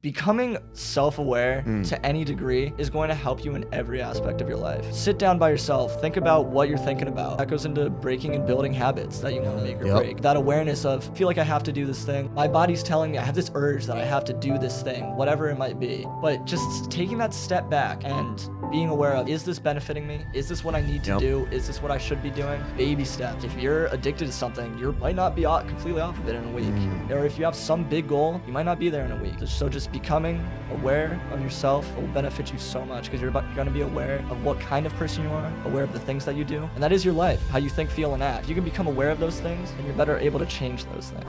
becoming self-aware to any degree is going to help you in every aspect of your life. Sit down by yourself, think about what you're thinking about. That goes into breaking and building habits that you want to make or break. That awareness of, feel like I have to do this thing. My body's telling me I have this urge that I have to do this thing, whatever it might be. But just taking that step back and being aware of, is this benefiting me? Is this what I need to do? Is this what I should be doing? Baby steps. If you're addicted to something, you might not be completely off of it in a week. Or if you have some big goal, you might not be there in a week. So just becoming aware of yourself will benefit you so much, because you're going to be aware of what kind of person you are, aware of the things that you do, and that is your life, how you think, feel, and act. If you can become aware of those things, and you're better able to change those things.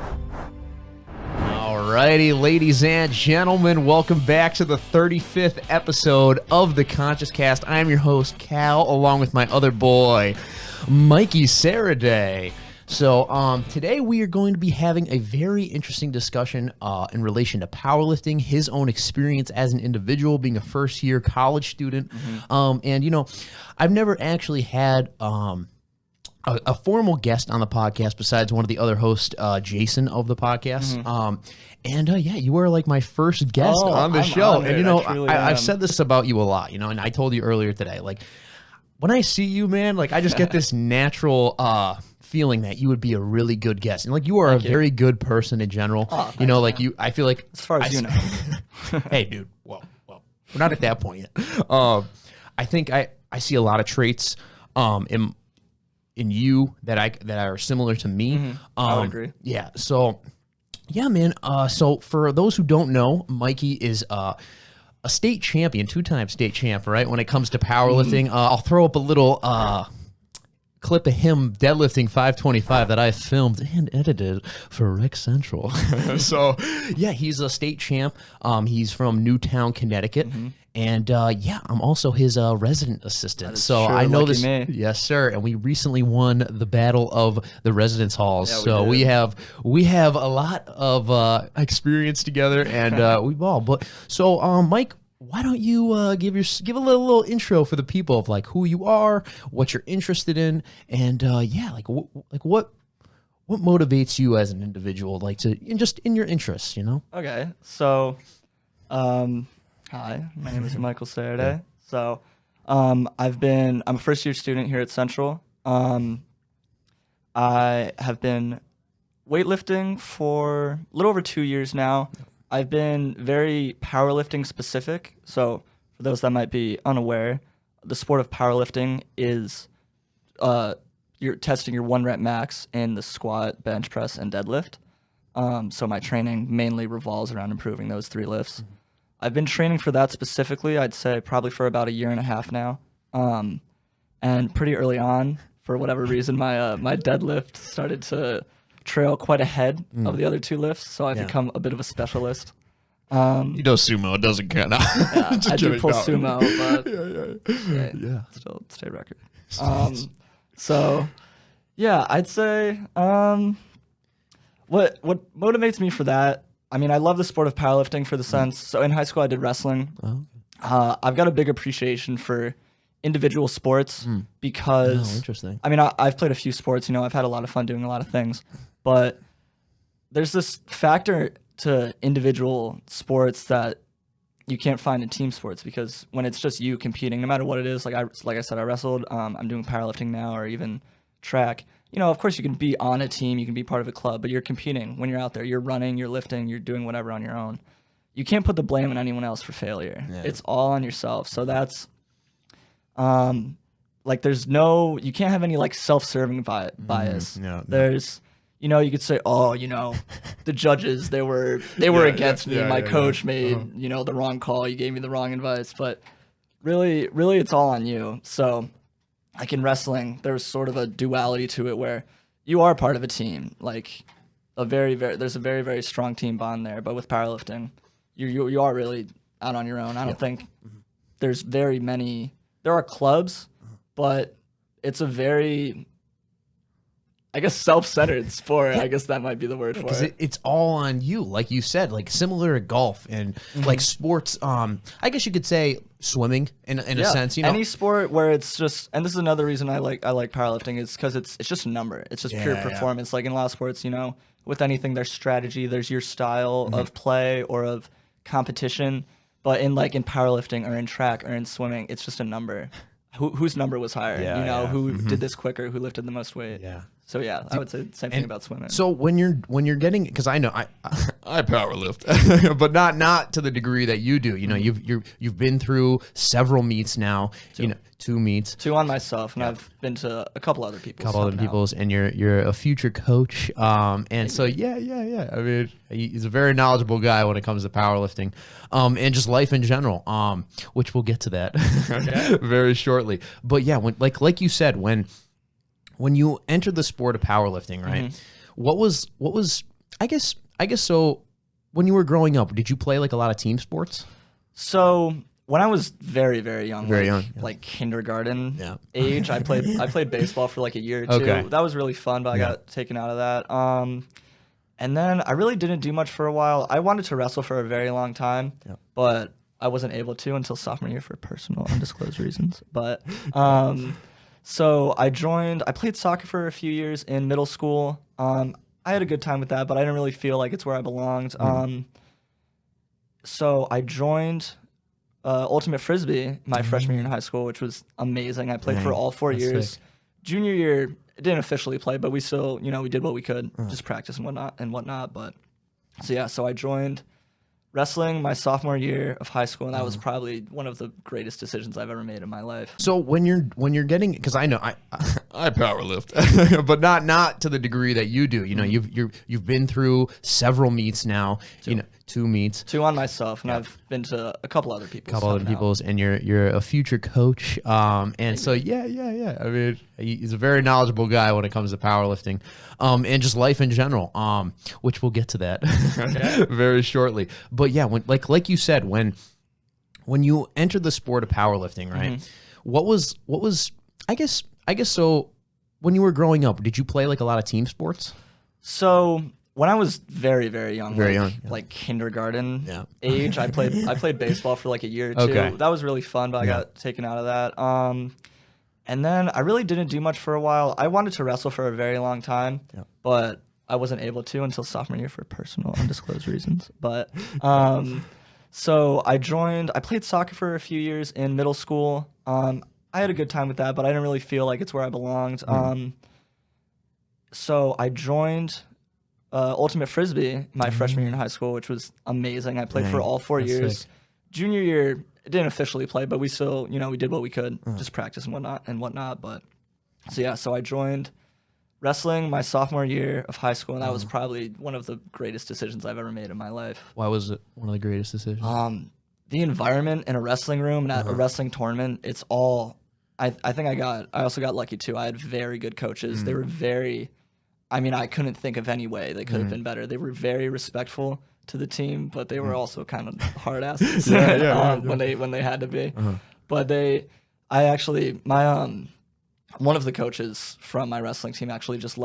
Alrighty, ladies and gentlemen, welcome back to the 35th episode of the Conscious Cast. I am your host, Cal, along with my other boy, Mikey Sereday. So today we are going to be having a very interesting discussion in relation to powerlifting, his own experience as an individual, being a first-year college student. And, you know, I've never actually had a formal guest on the podcast besides one of the other hosts, Jason of the podcast. Yeah, you were like my first guest on the show. Honored. And, you know, I've said this about you a lot, you know, and I told you earlier today, like, when I see you, man, like, I just get this natural feeling that you would be a really good guest. And, like, you are very good person in general. You know, like, I feel like... As far as you know. Hey, dude, well, we're not at that point yet. I think I see a lot of traits in you that are similar to me. I would agree. Yeah, so... Yeah, man. So for those who don't know, Mikey is a state champion, two-time state champ, right? When it comes to powerlifting, I'll throw up a little clip of him deadlifting 525 that I filmed and edited for Rec Central. So, yeah, he's a state champ. He's from Newtown, Connecticut. And yeah, I'm also his resident assistant. So I know this. Yes, sir. And we recently won the battle of the residence halls. Yeah, so we have a lot of experience together, and we ball. But so, Mike, why don't you give a little intro for the people of like who you are, what you're interested in, and yeah, like what motivates you as an individual, like just in your interests, you know? Okay, so. Hi, my name is Michael Sereday. So, I'm a first-year student here at Central. I have been weightlifting for a little over 2 years now. I've been very powerlifting specific. So, for those that might be unaware, the sport of powerlifting is you're testing your 1 rep max in the squat, bench press, and deadlift. So my training mainly revolves around improving those 3 lifts. I've been training for that specifically, I'd say probably for about 1.5 years now. And pretty early on, for whatever reason, my deadlift started to trail quite ahead of the other 2 lifts, so I've become a bit of a specialist. You know, sumo doesn't count. Yeah, I do pull sumo, but yeah, still state record. So yeah, I'd say what motivates me for that. I mean, I love the sport of powerlifting for the sense. So in high school, I did wrestling. I've got a big appreciation for individual sports because, interesting. I mean, I've played a few sports. You know, I've had a lot of fun doing a lot of things, but there's this factor to individual sports that you can't find in team sports, because when it's just you competing, no matter what it is, like I said, I wrestled. I'm doing powerlifting now, or even track. You know, of course you can be on a team, you can be part of a club, but you're competing when you're out there. You're running, you're lifting, you're doing whatever on your own. You can't put the blame on anyone else for failure. Yeah. It's all on yourself. So that's, like, you can't have any, like, self-serving bias. No. There's, you know, you could say, oh, you know, the judges, they were against me. My coach made, you know, the wrong call. You gave me the wrong advice. But really, it's all on you. So, like in wrestling, there's sort of a duality to it where you are part of a team. Like there's a very, very strong team bond there. But with powerlifting, you are really out on your own. I don't think there's very many. There are clubs, but it's a very, I guess, self-centered sport. I guess that might be the word for it. It's all on you, like you said, like similar to golf and like sports. I guess you could say swimming in a sense. You know, any sport where it's just, and this is another reason I like powerlifting, is because it's just a number. It's just pure performance. Like in a lot of sports, you know, with anything, there's strategy, there's your style of play or of competition, but in powerlifting or in track or in swimming, it's just a number. Whose number was higher? Who did this quicker? Who lifted the most weight? Yeah. So yeah, I would say the same thing about swimming. So when you're getting, because I know I power lift, but not to the degree that you do. You know, you've been through several meets now. You know, 2 meets. 2 on myself, and I've been to a couple other people's. And you're a future coach. And so yeah. I mean, he's a very knowledgeable guy when it comes to powerlifting, and just life in general. Which we'll get to that very shortly. But yeah, when like you said, when you entered the sport of powerlifting, right? What was I guess so when you were growing up, did you play like a lot of team sports? So when I was very, very young, yeah. like kindergarten age, I played baseball for like a year or two. Okay. That was really fun, but I got taken out of that. And then I really didn't do much for a while. I wanted to wrestle for a very long time, but I wasn't able to until sophomore year for personal undisclosed reasons. But so I played soccer for a few years in middle school. I had a good time with that, but I didn't really feel like it's where I belonged. So I joined Ultimate Frisbee my freshman year in high school, which was amazing. I played for all 4 years. Sick. Junior year, I didn't officially play, but we still, we did what we could, just practice and whatnot. But so I joined wrestling my sophomore year of high school, and that was probably one of the greatest decisions I've ever made in my life. So when you're getting, because I know I power lift, but not to the degree that you do. You know, you've been through several meets now. 2 meets. 2 on myself, and I've been to a couple other people's. And you're a future coach. And so yeah. I mean, he's a very knowledgeable guy when it comes to powerlifting, and just life in general. Which we'll get to that very shortly. But yeah, when like you said, when you entered the sport of powerlifting, right? What was I guess so when you were growing up, did you play like a lot of team sports? So when I was very, very young, like kindergarten age, I played baseball for like a year or two. Okay. That was really fun, but I got taken out of that. And then I really didn't do much for a while. I wanted to wrestle for a very long time, but I wasn't able to until sophomore year for personal undisclosed reasons. But so I played soccer for a few years in middle school. I had a good time with that, but I didn't really feel like it's where I belonged. So I joined Ultimate Frisbee my freshman year in high school, which was amazing. I played for all 4 years. Sick. Junior year, I didn't officially play, but we still, we did what we could, just practice and whatnot. But so I joined wrestling my sophomore year of high school, and that was probably one of the greatest decisions I've ever made in my life. Why was it one of the greatest decisions? The environment in a wrestling room and at a wrestling tournament, it's all. I think I also got lucky too. I had very good coaches. They were very. I mean, I couldn't think of any way they could have been better. They were very respectful to the team, but they were also kind of hard asses when they had to be. But one of the coaches from my wrestling team actually just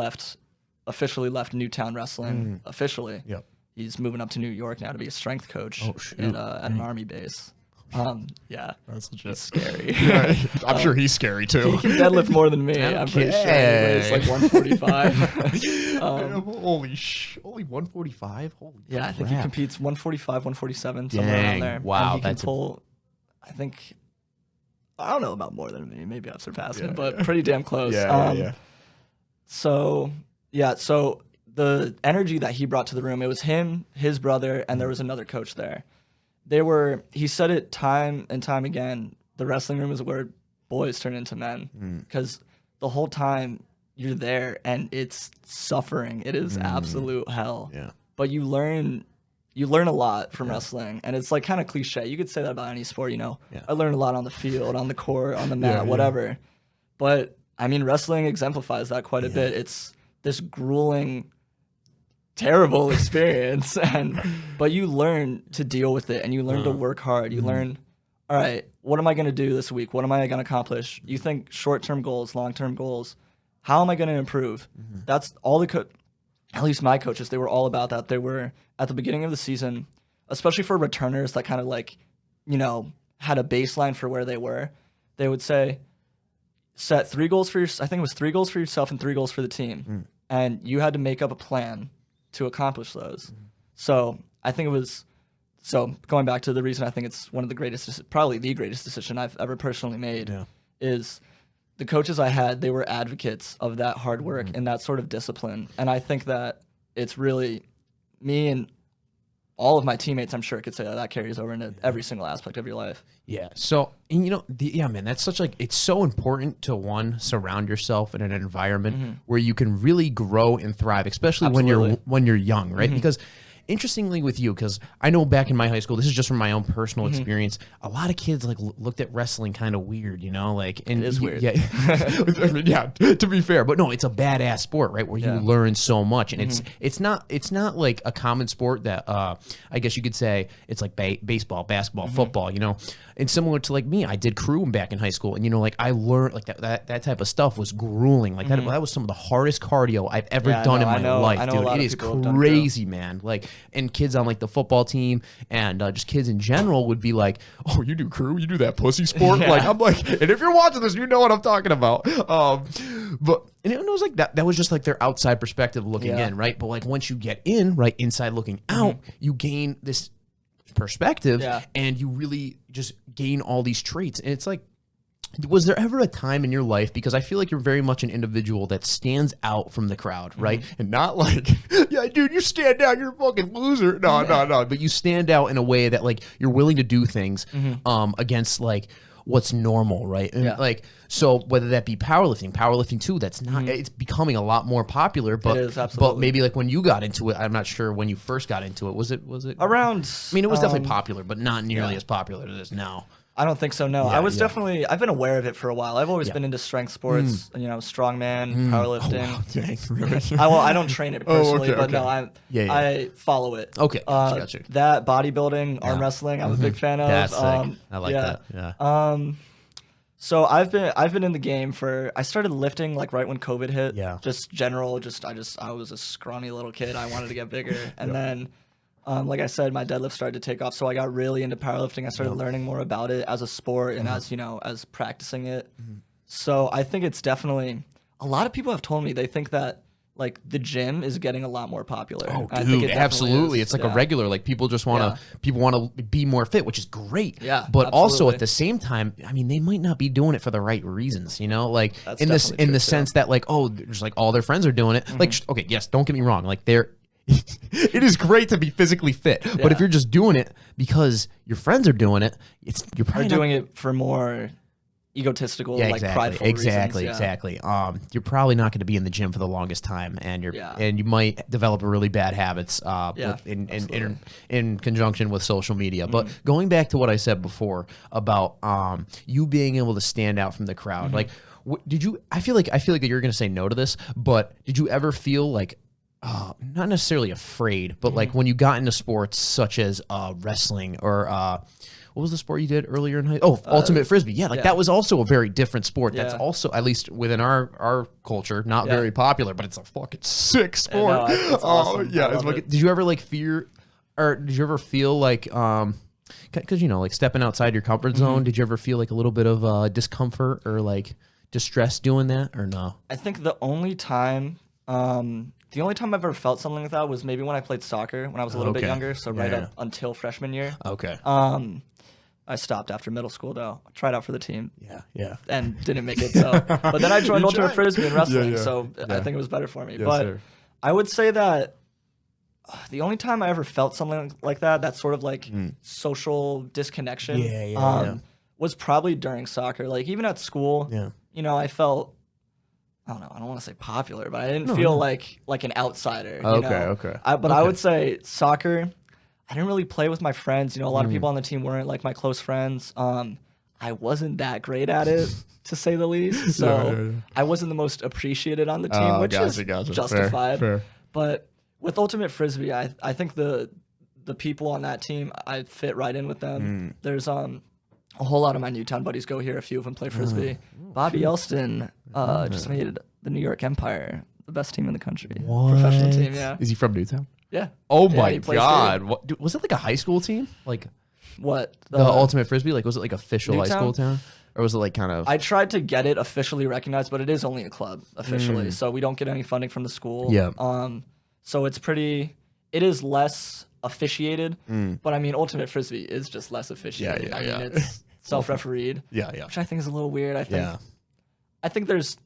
officially left Newtown Wrestling officially. Yep. He's moving up to New York now to be a strength coach at an Army base. That's legit. It's scary. I'm sure he's scary too. He can deadlift more than me. I'm pretty sure he weighs like 145. Only 145? Holy I think he competes 145, 147, somewhere Dang, around there. wow, And he can pull, I don't know about more than me. Maybe I've surpassed him, but pretty damn close. So the energy that he brought to the room, it was him, his brother, and there was another coach there. He said it time and time again, the wrestling room is where boys turn into men, because the whole time you're there and it's suffering. It is absolute hell. Yeah. But you learn a lot from wrestling, and it's like kind of cliche. You could say that about any sport, I learned a lot on the field, on the court, on the mat, whatever. But I mean, wrestling exemplifies that quite a bit. It's this grueling, terrible experience, but you learn to deal with it, and you learn to work hard. You learn, all right, what am I going to do this week? What am I going to accomplish? You think short-term goals, long-term goals. How am I going to improve? That's all at least my coaches, they were all about that. They were at the beginning of the season, especially for returners that kind of had a baseline for where they were. They would say, set 3 goals for I think it was 3 goals for yourself and 3 goals for the team. And you had to make up a plan to accomplish those. So I think it was so going back to the reason I think it's one of the greatest, probably the greatest decision I've ever personally made, is the coaches I had, they were advocates of that hard work and that sort of discipline. And I think that it's really me and all of my teammates, I'm sure, could say that carries over into every single aspect of your life. Yeah. So, and you know, man, that's such like, it's so important to surround yourself in an environment where you can really grow and thrive, especially when you're young, right? Because interestingly with you, because I know back in my high school, this is just from my own personal experience, a lot of kids like looked at wrestling kind of weird, you know, like, and it is weird. Yeah. I mean, yeah, to be fair, but no, it's a badass sport, right? Where you learn so much, and it's not like a common sport that I guess you could say it's like baseball, basketball, football, you know. And similar to like me, I did crew back in high school, and you know, like I learned like that type of stuff was grueling. Like that was some of the hardest cardio I've ever done in my life, dude. It is crazy, man. Like, and kids on like the football team and just kids in general would be like, "Oh, you do crew? You do that pussy sport?" Like I'm like, and if you're watching this, you know what I'm talking about. But and it was like that was just like their outside perspective looking in, right? But like once you get in, right, inside looking out, you gain this perspective and you really just gain all these traits. And it's like, was there ever a time in your life, because I feel like you're very much an individual that stands out from the crowd, right? And not like, yeah, dude, you stand out, you're a fucking loser. No, but you stand out in a way that like you're willing to do things against like what's normal, right? And like, so whether that be powerlifting too, that's not, it's becoming a lot more popular, but, it is, absolutely. But maybe like when you got into it, I'm not sure when you first got into it, was it around, I mean, it was definitely popular, but not nearly as popular as it is now. I don't think so, no. I was definitely, I've been aware of it for a while. I've always been into strength sports, you know, strongman, powerlifting. Oh, wow. I don't train it personally, but no, I follow it. Okay, gotcha. That bodybuilding, arm wrestling, I'm a big fan of. That's sick. I like that. Yeah. So I've been in the game I started lifting like right when COVID hit. Yeah. Just general, I was a scrawny little kid. I wanted to get bigger. And then like I said, my deadlift started to take off, so I got really into powerlifting. I started learning more about it as a sport and as, you know, as practicing it. So I think it's definitely, a lot of people have told me they think that like the gym is getting a lot more popular. Oh, I think dude, absolutely. It's like a regular, like people just want to be more fit, which is great. Yeah, but also at the same time, I mean, they might not be doing it for the right reasons, you know, like in the sense that like, oh, there's like all their friends are doing it. Like, okay, yes, don't get me wrong. Like it is great to be physically fit, but if you're just doing it because your friends are doing it, you're probably doing it for more egotistical, like prideful reasons. Exactly. You're probably not going to be in the gym for the longest time, and you might develop really bad habits in conjunction with social media. But going back to what I said before about you being able to stand out from the crowd, like did you? I feel like you're going to say no to this, but did you ever feel like not necessarily afraid, but like when you got into sports such as wrestling or what was the sport you did earlier in high school? Oh, ultimate frisbee. Yeah, like that was also a very different sport. That's also, at least within our culture, not very popular, but it's a fucking sick sport. It's awesome. It's like, did you ever like fear, or did you ever feel like, because you know, like stepping outside your comfort zone, did you ever feel like a little bit of discomfort or like distress doing that, or no? I think the only time I've ever felt something like that was maybe when I played soccer when I was a little bit younger, so up until freshman year. Okay. I stopped after middle school though. I tried out for the team. Yeah. And didn't make it. So, but then I joined ultimate frisbee and wrestling, so I think it was better for me. Yes, but sir. I would say that the only time I ever felt something like that sort of like social disconnection, was probably during soccer. Like even at school, you know, I felt, I don't know, I don't want to say popular, but I didn't feel like an outsider. Okay. I would say soccer, I didn't really play with my friends. You know, a lot of people on the team weren't like my close friends. I wasn't that great at it, to say the least. So I wasn't the most appreciated on the team, which is justified. Fair. But with ultimate frisbee, I think the people on that team, I fit right in with them. There's a whole lot of my Newtown buddies go here. A few of them play frisbee. Bobby Elston just made the New York Empire the best team in the country. Professional team, Is he from Newtown? Yeah. Oh my God. What, dude, was it like a high school team? Like what? The ultimate frisbee? Like was it like official Newtown? high school town? Or was it like kind of... I tried to get it officially recognized, but it is only a club officially. So we don't get any funding from the school. Yeah. So it is less officiated. But I mean, ultimate frisbee is just less officiated. I mean, it's self-refereed. Which I think is a little weird. I think there's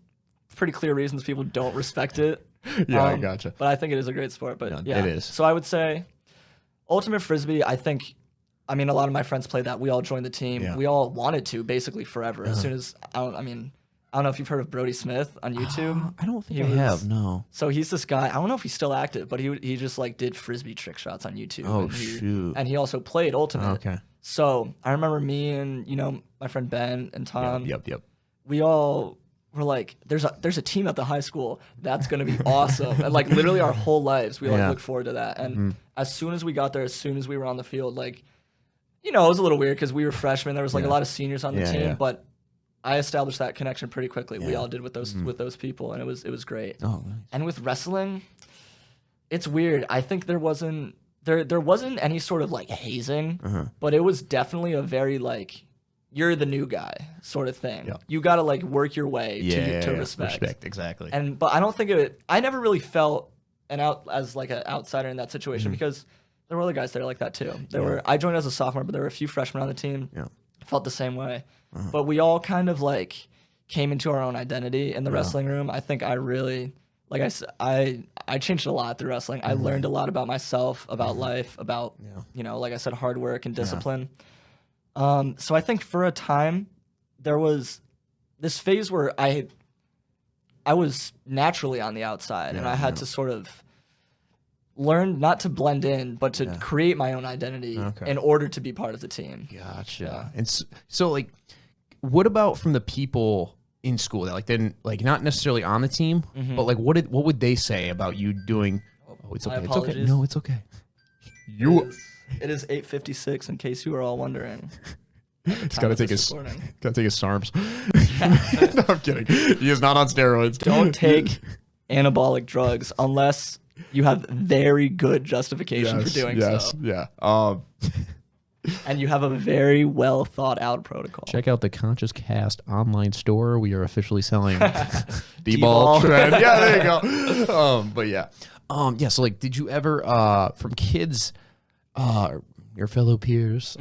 pretty clear reasons people don't respect it. I gotcha. But I think it is a great sport. But it is. So I would say ultimate frisbee, I mean, a lot of my friends played that. We all joined the team. Yeah. We all wanted to basically forever. As soon as, I don't know if you've heard of Brody Smith on YouTube. I don't think I have, no. So he's this guy, I don't know if he's still active, but he just like did frisbee trick shots on YouTube. Oh, shoot. And he also played ultimate. Okay. So I remember me and, my friend Ben and Tom. Yep. We all were like, there's a team at the high school that's gonna be awesome. And like literally our whole lives, we look forward to that. And as soon as we got there, as soon as we were on the field, like, it was a little weird because we were freshmen. There was like a lot of seniors on the team, but I established that connection pretty quickly. We all did with those people, and it was great. Oh, nice. And with wrestling, it's weird. I think there wasn't any sort of like hazing, but it was definitely a very like, you're the new guy sort of thing. Yeah. You got to like work your way to respect. Respect, exactly. But I don't think I never really felt as like an outsider in that situation because there were other guys there like that too. I joined as a sophomore, but there were a few freshmen on the team. Yeah. Felt the same way. But we all kind of like came into our own identity in the wrestling room. I think I really, like I said, I changed a lot through wrestling. I learned a lot about myself, about life, about, like I said, hard work and discipline. So I think for a time there was this phase where I was naturally on the outside and I had to sort of learn not to blend in, but to create my own identity in order to be part of the team. Gotcha. Yeah. And so like, what about from the people in school that like didn't like not necessarily on the team, but like what would they say about you doing? Oh, it's okay. It's okay. No, it's okay. It is 8:56 in case you were all wondering. He's gotta take his SARMs. No, I'm kidding. He is not on steroids. Don't take anabolic drugs unless you have very good justification for doing so. Yeah. And you have a very well thought out protocol. Check out the Conscious Cast online store. We are officially selling D-ball trend. Yeah, there you go. But yeah. So like, did you ever from kids, your fellow peers,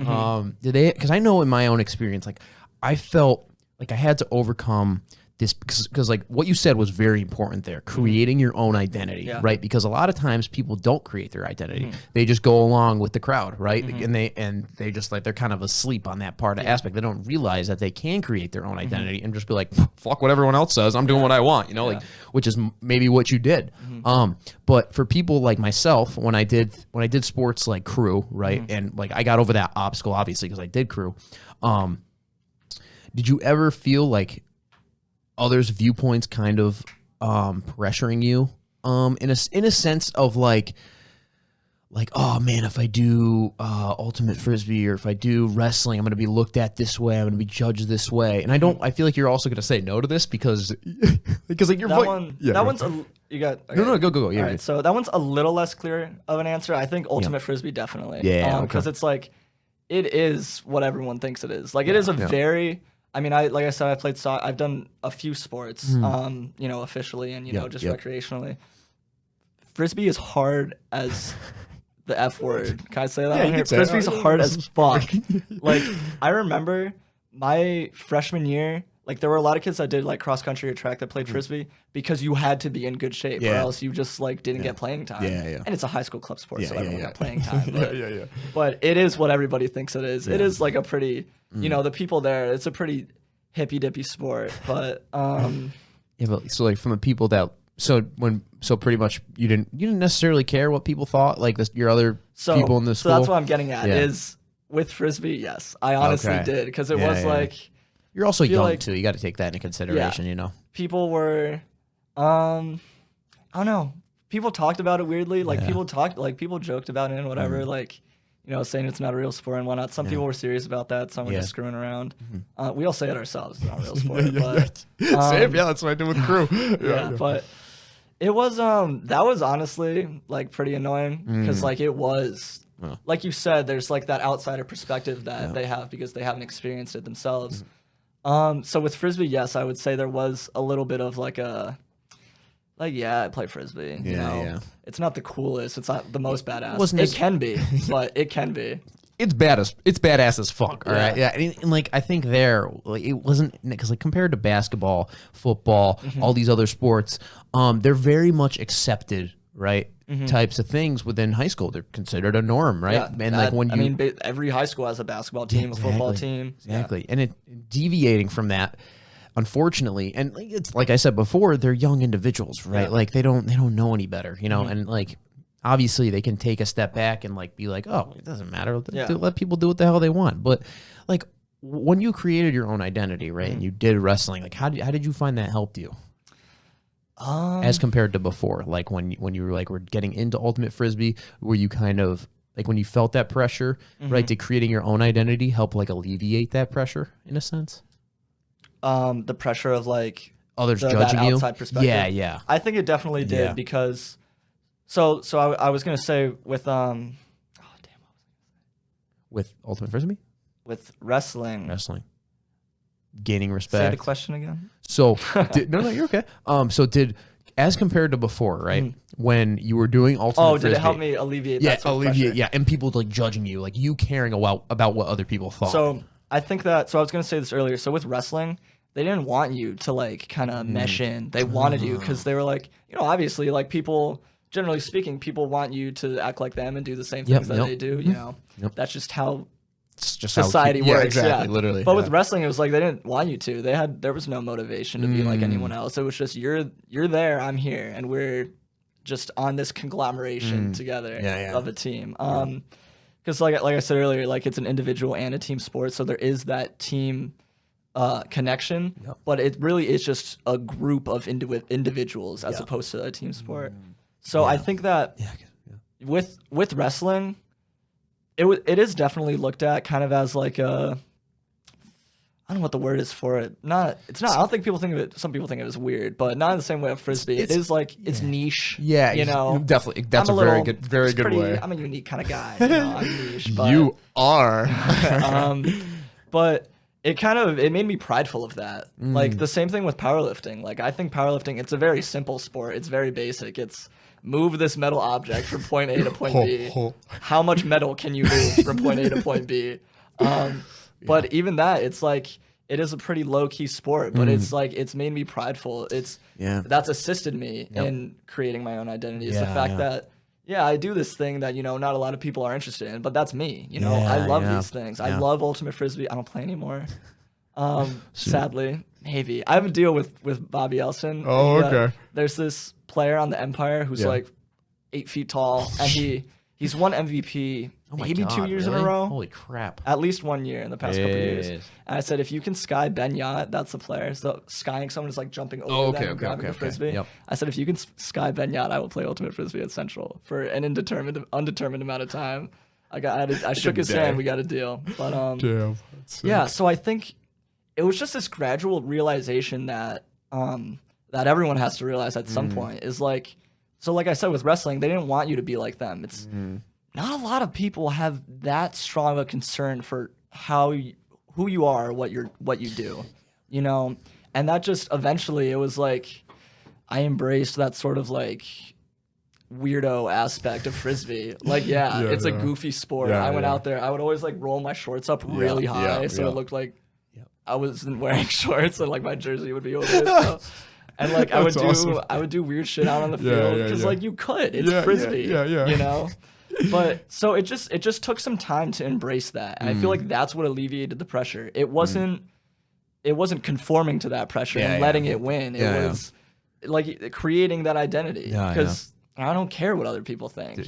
did they? Because I know in my own experience, like I felt like I had to overcome this because like what you said was very important there, creating your own identity, right? Because a lot of times people don't create their identity. They just go along with the crowd, right? And they just like, they're kind of asleep on that part of aspect. They don't realize that they can create their own identity and just be like, fuck what everyone else says. I'm doing what I want, like, which is maybe what you did. But for people like myself, when I did sports like crew, right? And like, I got over that obstacle, obviously, because I did crew. Did you ever feel like others' viewpoints kind of pressuring you in a sense of like oh man, if I do ultimate frisbee or if I do wrestling, I'm going to be looked at this way, I'm going to be judged this way, and I feel like you're also going to say no to this because like you're you got okay. No, go. Yeah. All right, so that one's a little less clear of an answer. I think ultimate frisbee definitely. Yeah. Because it's like it is what everyone thinks it is. Like it is a very. I mean, like I said, I played soccer. I've done a few sports, officially and just recreationally. Frisbee is hard as the F word. Can I say that? Yeah, Frisbee's hard as fuck. Like I remember my freshman year, like there were a lot of kids that did like cross country or track that played frisbee because you had to be in good shape or else you just like didn't get playing time. And it's a high school club sport, so everyone got playing time. But, but it is what everybody thinks it is. It is like a pretty, the people there. It's a pretty hippy dippy sport, but but so like from the people that so pretty much you didn't necessarily care what people thought, like your other people in the school. So that's what I'm getting at is with frisbee. Yes, I honestly did because it was like. You're also young too. You got to take that into consideration, People were, I don't know. People talked about it weirdly. Like people joked about it and whatever. Like, saying it's not a real sport and whatnot. Some people were serious about that. Some were just screwing around. We all say it ourselves. It's not a real sport. But, same. Yeah, that's what I did with crew. But it was that was honestly like pretty annoying because like it was. Like you said, there's like that outsider perspective that they have because they haven't experienced it themselves. So with frisbee, yes, I would say there was a little bit of like Like, yeah, I play frisbee. You know, yeah. it's not the coolest. It's not the most badass. Wasn't It as- can be, but it can be. It's badass as fuck. All Yeah. right, yeah, and like I think there, like, it wasn't because like compared to basketball, football, all these other sports, they're very much accepted, right? Types of things within high school. They're considered a norm, right? Yeah, And like when you, I mean, every high school has a basketball team, a football team. exactly, and it deviating from that. Unfortunately, and like, it's like I said before, they're young individuals, right? Yeah. Like they don't know any better, you know, and like obviously they can take a step back and like be like, oh, it doesn't matter. Yeah. Let people do what the hell they want. But like when you created your own identity, right, and you did wrestling, like how did you find that helped you as compared to before? Like when you were like were getting into ultimate frisbee, were you kind of like when you felt that pressure, right? Did creating your own identity help like alleviate that pressure in a sense? The pressure of like Others that judging you. outside perspective. Yeah. I think it definitely did Yeah. because. So I was gonna say with With ultimate frisbee, with wrestling. gaining Say respect. the question again. So no, you're okay. So did as compared to before, right? When you were doing ultimate Oh, frisbee, did it help me alleviate? Yeah, that sort of alleviate. pressure? Yeah, and people like judging you, like you caring about what other people thought. So I think that. So I was gonna say this earlier. So with wrestling, they didn't want you to like kind of mesh in. They wanted you because they were like, you know, obviously like people. Generally speaking, people want you to act like them and do the same things that they do. You know, that's just how it's just society works. Yeah, exactly, yeah. literally. But with wrestling, it was like they didn't want you to. There was no motivation to be like anyone else. It was just you're there, I'm here, and we're just on this conglomeration together of a team. Because like I said earlier, like it's an individual and a team sport, so there is that team connection. But it really is just a group of individuals as opposed to a team sport. So I think that with wrestling, it is definitely looked at kind of as like a, I don't know what the word is for it. It's not. I don't think people think of it. Some people think of it as weird, but not in the same way of frisbee. It is like it's niche. Yeah, you know, definitely. That's I'm a very good way. I'm a unique kind of guy. You know, I'm niche. But, You are. but it made me prideful of that. Like the same thing with powerlifting. Like I think powerlifting, it's a very simple sport. It's very basic. It's move this metal object from point A to point B. How much metal can you move from point A to point B? But even that, it's like it is a pretty low key sport. But it's like it's made me prideful. That's assisted me in creating my own identity. Is the fact that I do this thing that not a lot of people are interested in, but that's me. I love these things. I love ultimate frisbee. I don't play anymore. Sadly, maybe I have a deal with Bobby Elson. Oh, okay. There's this player on the Empire who's like 8 feet tall, and he's won MVP maybe 2 years in a row. Holy crap! At least 1 year in the past couple of years. And I said, if you can sky Ben Yacht, that's the player. So skying someone is like jumping over them and grabbing a frisbee. Yep. I said, if you can sky Ben Yacht, I will play ultimate frisbee at Central for an undetermined amount of time. I shook his hand. We got a deal. But yeah. So I think it was just this gradual realization that that everyone has to realize at some point is like, so like I said with wrestling, they didn't want you to be like them. It's not a lot of people have that strong of a concern for who you are, what you do, and that just eventually it was like I embraced that sort of like weirdo aspect of frisbee. Like it's a goofy sport. I went out there. I would always like roll my shorts up really high so it looked like I wasn't wearing shorts and like my jersey would be over it. So. And like I would do weird shit out on the field because like you could. It's frisbee, But so it just took some time to embrace that, and I feel like that's what alleviated the pressure. It wasn't conforming to that pressure and letting it win. It was like creating that identity because I don't care what other people think.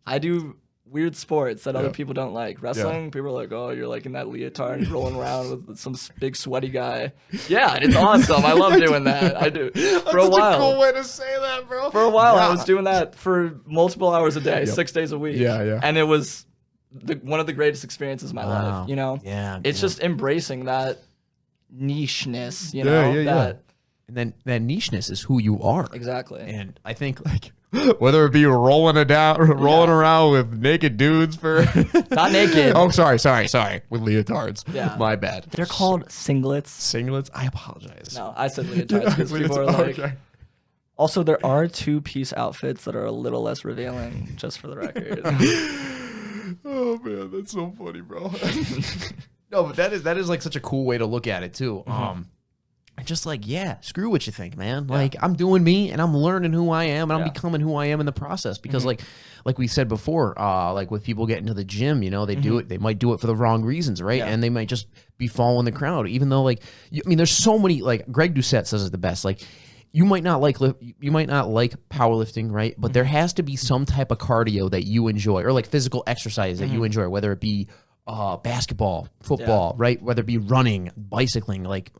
I do weird sports that other people don't like. Wrestling, people are like, oh, you're like in that leotard and rolling around with some big sweaty guy. Yeah, it's awesome. I love doing that. I do. For a while. That's a cool way to say that, bro. For a while, I was doing that for multiple hours a day, 6 days a week. Yeah. And it was one of the greatest experiences of my life. It's just embracing that nicheness. And then that nicheness is who you are. Exactly. And I think like whether it be rolling around with naked dudes for not naked. Oh, sorry, with leotards. Yeah, my bad. Also, there are 2-piece outfits that are a little less revealing, just for the record. Oh man, that's so funny, bro. No, but that is like such a cool way to look at it too. Just like, yeah, screw what you think, man. Like, I'm doing me, and I'm learning who I am, and I'm becoming who I am in the process. Because like we said before, like with people getting to the gym, you know, they do it. They might do it for the wrong reasons, right? And they might just be following the crowd. Even though, like, I mean, there's so many. Like Greg Doucette says it the best. Like, you might not like powerlifting, right? But there has to be some type of cardio that you enjoy, or like physical exercise that you enjoy, whether it be basketball, football, right? Whether it be running, bicycling, like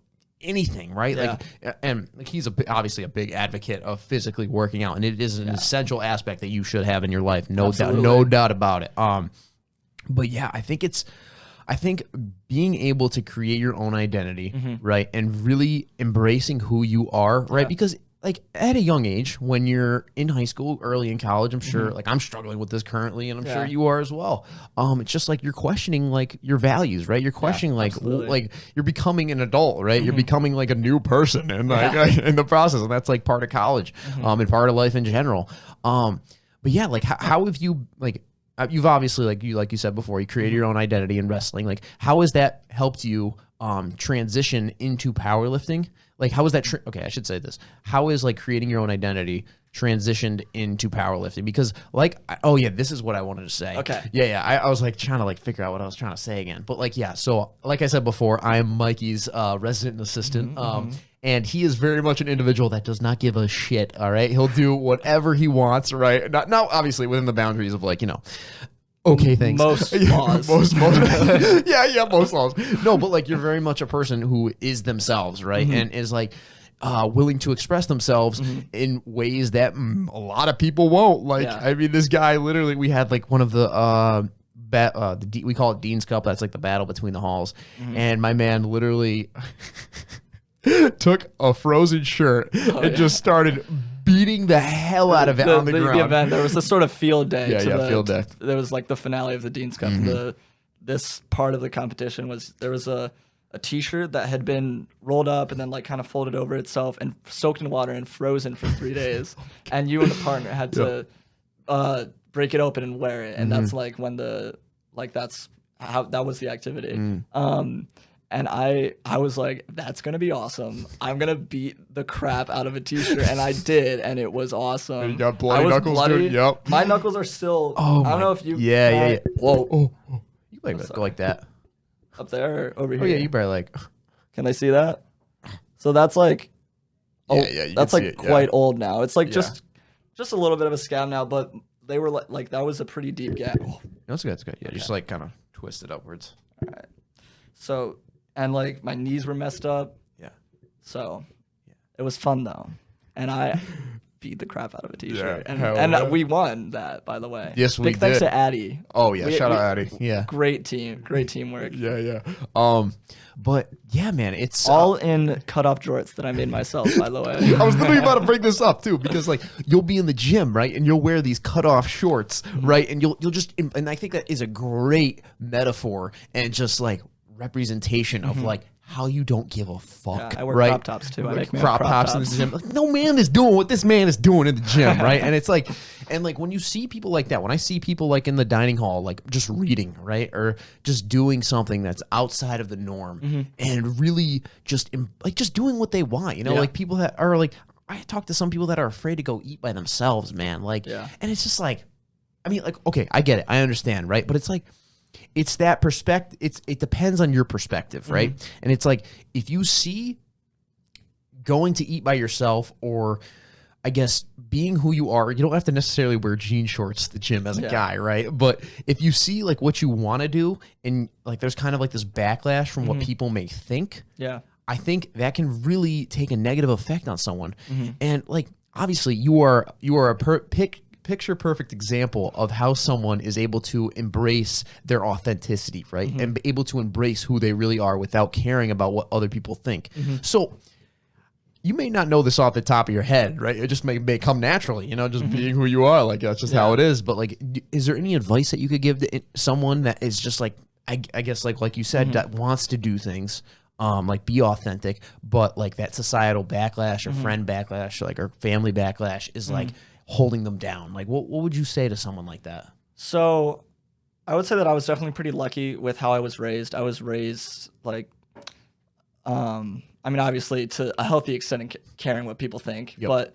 anything, right? Like, and like he's obviously a big advocate of physically working out, and it is an essential aspect that you should have in your life, no doubt about it. But yeah, I think being able to create your own identity, right, and really embracing who you are, right, because like at a young age, when you're in high school, early in college, I'm sure, like I'm struggling with this currently, and I'm sure you are as well. It's just like you're questioning like your values, right? You're questioning like you're becoming an adult, right? You're becoming like a new person, and like in the process, and that's like part of college, and part of life in general. But yeah, like how have you like? You've obviously, like you said before, you created your own identity in wrestling. Like, how has that helped you transition into powerlifting? Like, how is that? Okay, I should say this. How is like creating your own identity transitioned into powerlifting? Because like, this is what I wanted to say. Okay. Yeah. I was like trying to like figure out what I was trying to say again. But like, yeah. So like I said before, I am Mikey's resident assistant. And he is very much an individual that does not give a shit, all right? He'll do whatever he wants, right? Not obviously within the boundaries of like, you know, okay things. Most laws. most most laws. No, but like you're very much a person who is themselves, right? And is like willing to express themselves in ways that a lot of people won't. Like, I mean, this guy literally, we had like one of the we call it Dean's Cup. That's like the battle between the halls. And my man literally took a frozen shirt and just started beating the hell out of it on the ground. The event, there was this sort of field day. Field day. There was like the finale of the Dean's Cup. This part of the competition was, there was a t-shirt that had been rolled up and then like kind of folded over itself and soaked in water and frozen for 3 days. And you and the partner had to break it open and wear it. And that's like when that's how, that was the activity. And I was like, that's going to be awesome. I'm going to beat the crap out of a t-shirt. And I did, and it was awesome. And you got bloody knuckles, dude? Yep. My knuckles are still, I don't know if you... Yeah. Whoa. You like go like that. Up there or over here? Oh, yeah, you better like... Can I see that? So that's like... that's like quite old now. It's like just a little bit of a scab now, but they were like that was a pretty deep gap. No, that's good. That's good. Yeah, just like kind of twist it upwards. All right. So... And like my knees were messed up. Yeah. So it was fun though. And I beat the crap out of a t-shirt. And we won that, by the way. Yes, we did. Big thanks to Addie. Oh yeah, shout out Addie. Yeah. Great team. Great teamwork. Yeah. But yeah, man, it's all in cutoff jorts that I made myself, by the way. I was literally about to bring this up too, because like you'll be in the gym, right, and you'll wear these cutoff shorts, right, and you'll just, and I think that is a great metaphor and just like representation of like how you don't give a fuck. I wear crop tops too. I make crop tops in the gym. Like, no man is doing what this man is doing in the gym, right? And it's like, and like when you see people like that, when I see people like in the dining hall, like just reading, right, or just doing something that's outside of the norm, and really just like just doing what they want, you know, like people that are like, I talk to some people that are afraid to go eat by themselves, man, like, and it's just like, I mean, like, okay, I get it, I understand, right, but it's like, it's that perspective. It depends on your perspective, right? And it's like, if you see going to eat by yourself, or I guess being who you are, you don't have to necessarily wear jean shorts to the gym as a guy, right? But if you see like what you want to do, and like there's kind of like this backlash from what people may think, I think that can really take a negative effect on someone. And like, obviously you are a picture perfect example of how someone is able to embrace their authenticity, right? And be able to embrace who they really are without caring about what other people think. So you may not know this off the top of your head, right? It just may come naturally, you know, just being who you are. Like, that's just how it is. But like, is there any advice that you could give to someone that is just like, I guess like you said, that wants to do things, like be authentic, but like that societal backlash or friend backlash, like or family backlash is like holding them down. Like what would you say to someone like that? So I would say that I was definitely pretty lucky with how I was raised. I was raised like, I mean, obviously to a healthy extent in caring what people think, but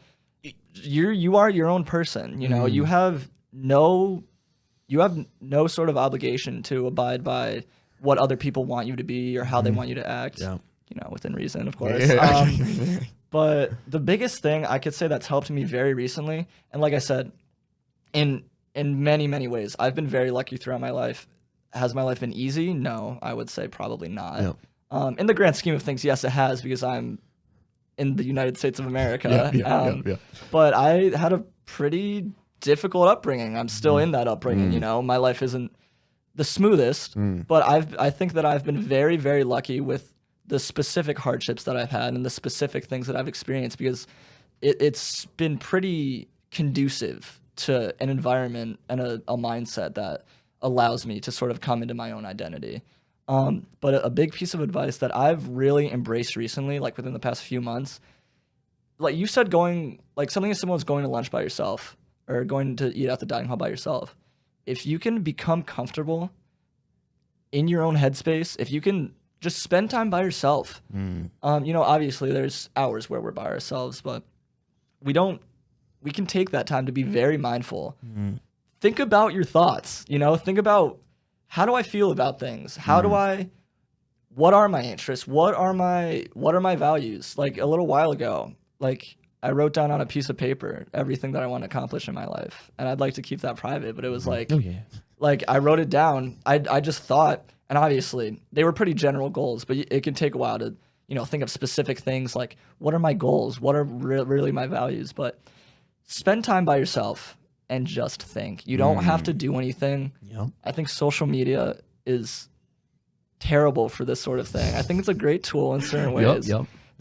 you are your own person. You know, you have no sort of obligation to abide by what other people want you to be or how they want you to act. Yeah. You know, within reason, of course. But the biggest thing I could say that's helped me very recently, and like I said, in many, many ways, I've been very lucky throughout my life. Has my life been easy? No, I would say probably not. Yep. In the grand scheme of things, yes, it has, because I'm in the United States of America. But I had a pretty difficult upbringing. I'm still in that upbringing. You know, my life isn't the smoothest, but I think that I've been very, very lucky with the specific hardships that I've had and the specific things that I've experienced, because it's been pretty conducive to an environment and a mindset that allows me to sort of come into my own identity. But a big piece of advice that I've really embraced recently, like within the past few months, like you said, something as simple as going to lunch by yourself or going to eat at the dining hall by yourself. If you can become comfortable in your own headspace, if you can just spend time by yourself, you know, obviously there's hours where we're by ourselves, but we can take that time to be very mindful. Think about your thoughts, you know, think about, how do I feel about things? What are my interests? What are my values? Like a little while ago, like I wrote down on a piece of paper everything that I want to accomplish in my life. And I'd like to keep that private, but it was like, like I wrote it down. I just thought, and obviously they were pretty general goals, but it can take a while to, you know, think of specific things like, what are my goals? What are really my values? But spend time by yourself and just think. You don't have to do anything. I think social media is terrible for this sort of thing. I think it's a great tool in certain ways,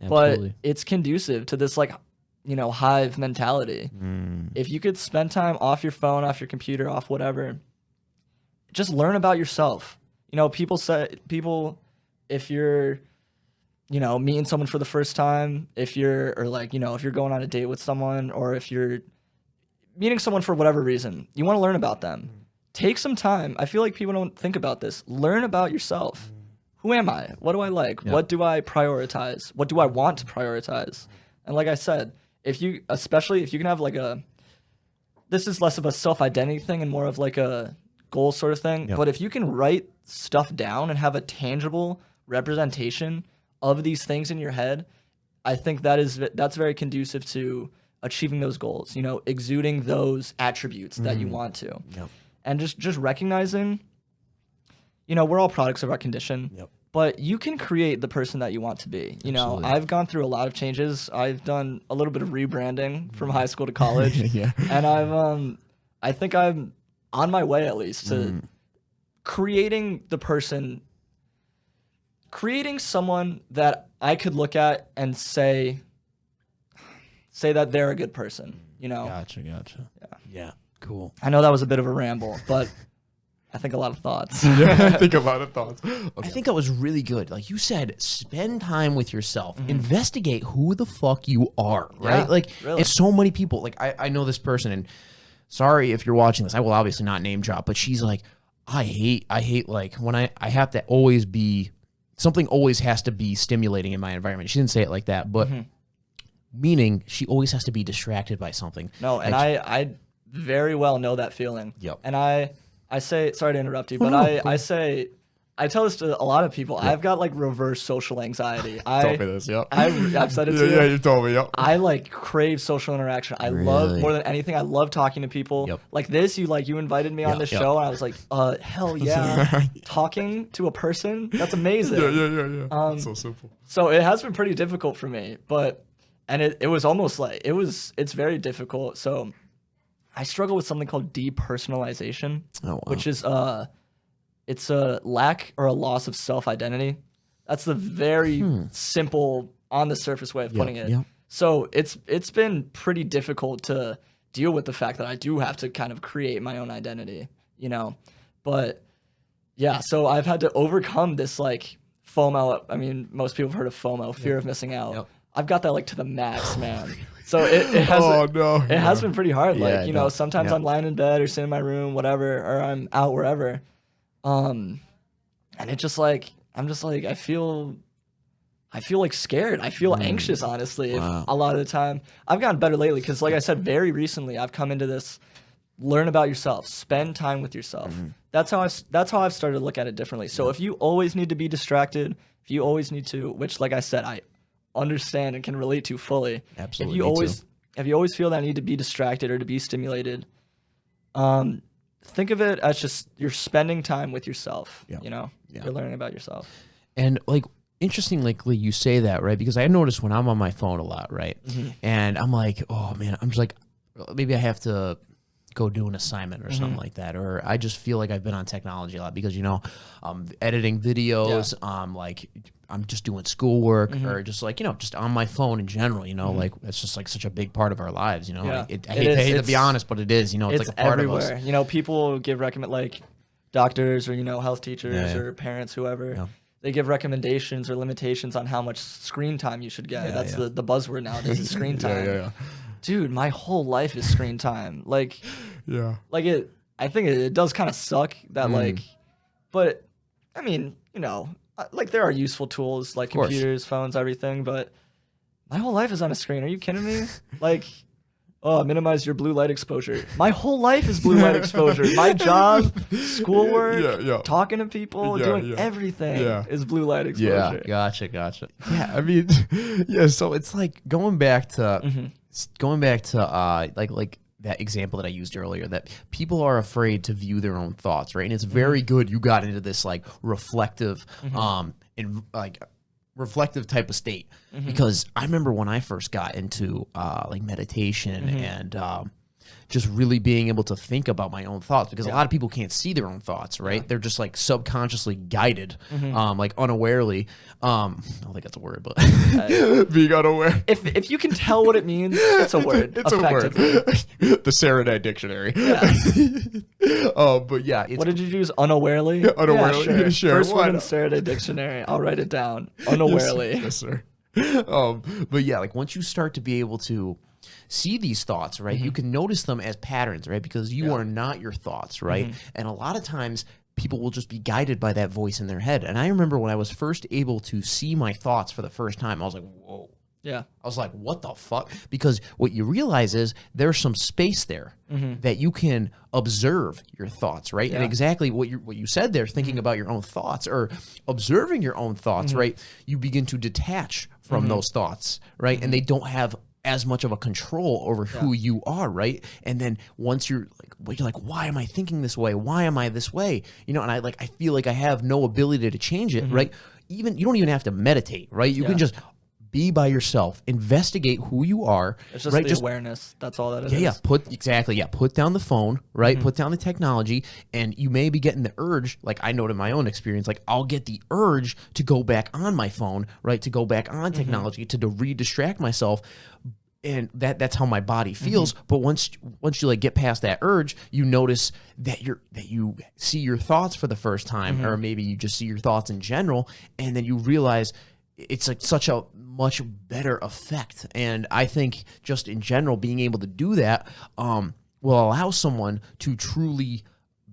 but it's conducive to this, like, you know, hive mentality. If you could spend time off your phone, off your computer, off whatever, just learn about yourself. You know, if you're, you know, meeting someone for the first time, if you're going on a date with someone, or if you're meeting someone for whatever reason, you want to learn about them. Take some time. I feel like people don't think about this. Learn about yourself. Who am I? What do I like? What do I prioritize? What do I want to prioritize? And like I said, especially if you can have like this is less of a self-identity thing and more of like a goal sort of thing. But if you can write stuff down and have a tangible representation of these things in your head, I think that's very conducive to achieving those goals, you know, exuding those attributes that you want to. And just recognizing, you know, we're all products of our condition, but you can create the person that you want to be. You know, I've gone through a lot of changes. I've done a little bit of rebranding from high school to college. And I think I'm on my way, at least, to creating someone that I could look at and say that they're a good person, you know? Gotcha. Yeah, cool. I know that was a bit of a ramble, but I think a lot of thoughts. I think a lot of thoughts. Okay. I think that was really good. Like you said, spend time with yourself. Investigate who the fuck you are, right? Yeah, like, really. And so many people, like I know this person, and sorry if you're watching this, I will obviously not name drop, but she's like, I hate like when I have to always be, something always has to be stimulating in my environment. She didn't say it like that, but meaning she always has to be distracted by something. No, and I very well know that feeling. And I say, sorry to interrupt you, but I tell this to a lot of people. I've got like reverse social anxiety. Told me this, I've said it to you. Yeah, you told me, I like crave social interaction. I love, more than anything, I love talking to people. Like this, you invited me on this show, and I was like, hell yeah. Talking to a person, that's amazing. Yeah. So simple. So it has been pretty difficult for me, it was almost like, it's very difficult. So I struggle with something called depersonalization, which is it's a lack or a loss of self-identity. That's the very simple, on the surface way of putting it. So it's been pretty difficult to deal with the fact that I do have to kind of create my own identity, you know. But yeah, so I've had to overcome this like FOMO. I mean, most people have heard of FOMO, fear of missing out. Yep. I've got that like to the max, man. So it has it has been pretty hard. Like, you know, sometimes I'm lying in bed or sitting in my room, whatever, or I'm out wherever. And it's just like I feel like scared. I feel anxious, honestly. Wow. A lot of the time. I've gotten better lately because, like I said, very recently I've come into this. Learn about yourself. Spend time with yourself. That's how I've started to look at it differently. So if you always need to be distracted, if you always need to, which, like I said, I understand and can relate to fully. Absolutely. If you always feel that need to be distracted or to be stimulated, think of it as just you're spending time with yourself. You know, you're learning about yourself. And like, interestingly, you say that, right? Because I notice when I'm on my phone a lot, right? And I'm like, oh man, I'm just like, maybe I have to go do an assignment or something like that, or I just feel like I've been on technology a lot because, you know, editing videos, like I'm just doing schoolwork or just like, you know, just on my phone in general, you know, like it's just like such a big part of our lives, you know. Like I hate to be honest, but it is, you know, it's like a part everywhere. of us. You know, people give like doctors or, you know, health teachers or parents, whoever. They give recommendations or limitations on how much screen time you should get. That's the buzzword nowadays is screen time. Dude, my whole life is screen time. Like, I think it does kind of suck that like, but I mean, you know, like there are useful tools like computers, phones, everything, but my whole life is on a screen. Are you kidding me? Like, oh, minimize your blue light exposure. My whole life is blue light exposure. My job, schoolwork, talking to people, doing everything is blue light exposure. Gotcha. Yeah, I mean, so it's like going back to like that example that I used earlier, that people are afraid to view their own thoughts, right? And it's very good you got into this like reflective and like reflective type of state, because I remember when I first got into like meditation and just really being able to think about my own thoughts, because a lot of people can't see their own thoughts, right? They're just like subconsciously guided, like unawarely. I don't think that's a word, but being unaware. If you can tell what it means, it's a word. It's a word. The Sereday dictionary. But yeah. What did you use? Unawarely? Unawarely. Yeah, Sure. First word in the Sereday dictionary. I'll write it down. Unawarely. Yes, sir. But yeah, like once you start to be able to see these thoughts, right, you can notice them as patterns, right, because you are not your thoughts, right? And a lot of times people will just be guided by that voice in their head. And I remember when I was first able to see my thoughts for the first time, I was like, whoa. I was like, what the fuck? Because what you realize is there's some space there that you can observe your thoughts, right? And exactly what you said there, thinking about your own thoughts or observing your own thoughts, right? You begin to detach from those thoughts, right? And they don't have as much of a control over who you are, right? And then once you're like, why am I thinking this way? Why am I this way? You know, and I feel like I have no ability to change it, right? Even you don't even have to meditate, right? You can just be by yourself, investigate who you are. It's just the awareness. That's all that is. Put down the phone, right? Put down the technology, and you may be getting the urge, like I know in my own experience, like I'll get the urge to go back on my phone, right? To go back on technology, to re-distract myself. And that's how my body feels. But once you like get past that urge, you notice that you see your thoughts for the first time, or maybe you just see your thoughts in general, and then you realize it's like such a much better effect. And I think just in general, being able to do that will allow someone to truly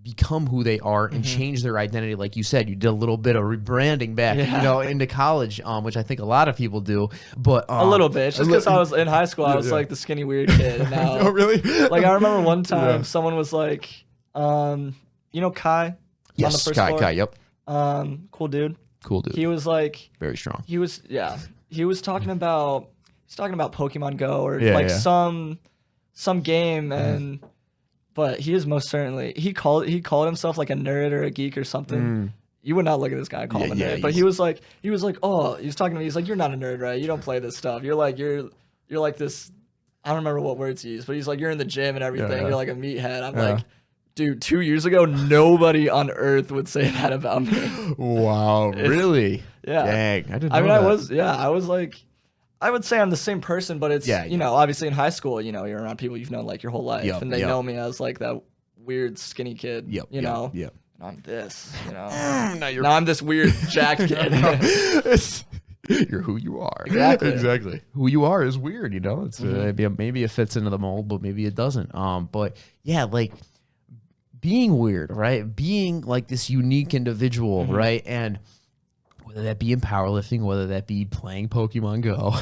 become who they are and change their identity. Like you said, you did a little bit of rebranding back, you know, into college, which I think a lot of people do. But a little bit, just because I was in high school, I was like the skinny weird kid. And now, oh, really? Like I remember one time someone was like, you know, Kai. Yes, on the first floor? Kai. Yep. Cool dude. Cool dude. He was like very strong. He was talking about Pokemon Go or some game and. But he is most certainly he called himself like a nerd or a geek or something. You would not look at this guy and call him a nerd. But he was like, oh, he was talking to me. He's like, you're not a nerd, right? You don't play this stuff. You're like this. I don't remember what words he used, but he's like, you're in the gym and everything. You're like a meathead. I'm like, dude, 2 years ago, nobody on earth would say that about me. Wow, really? Yeah. Dang, I didn't know I was like. I would say I'm the same person, but it's, you know, obviously in high school, you know, you're around people you've known like your whole life and they know me as like that weird skinny kid, you know? and I'm this, you know. Now I'm this weird jacked kid. You're who you are. Exactly. Who you are is weird, you know. It's maybe it fits into the mold, but maybe it doesn't. But yeah, like being weird, right? Being like this unique individual, right? And whether that be in powerlifting, whether that be playing Pokemon Go,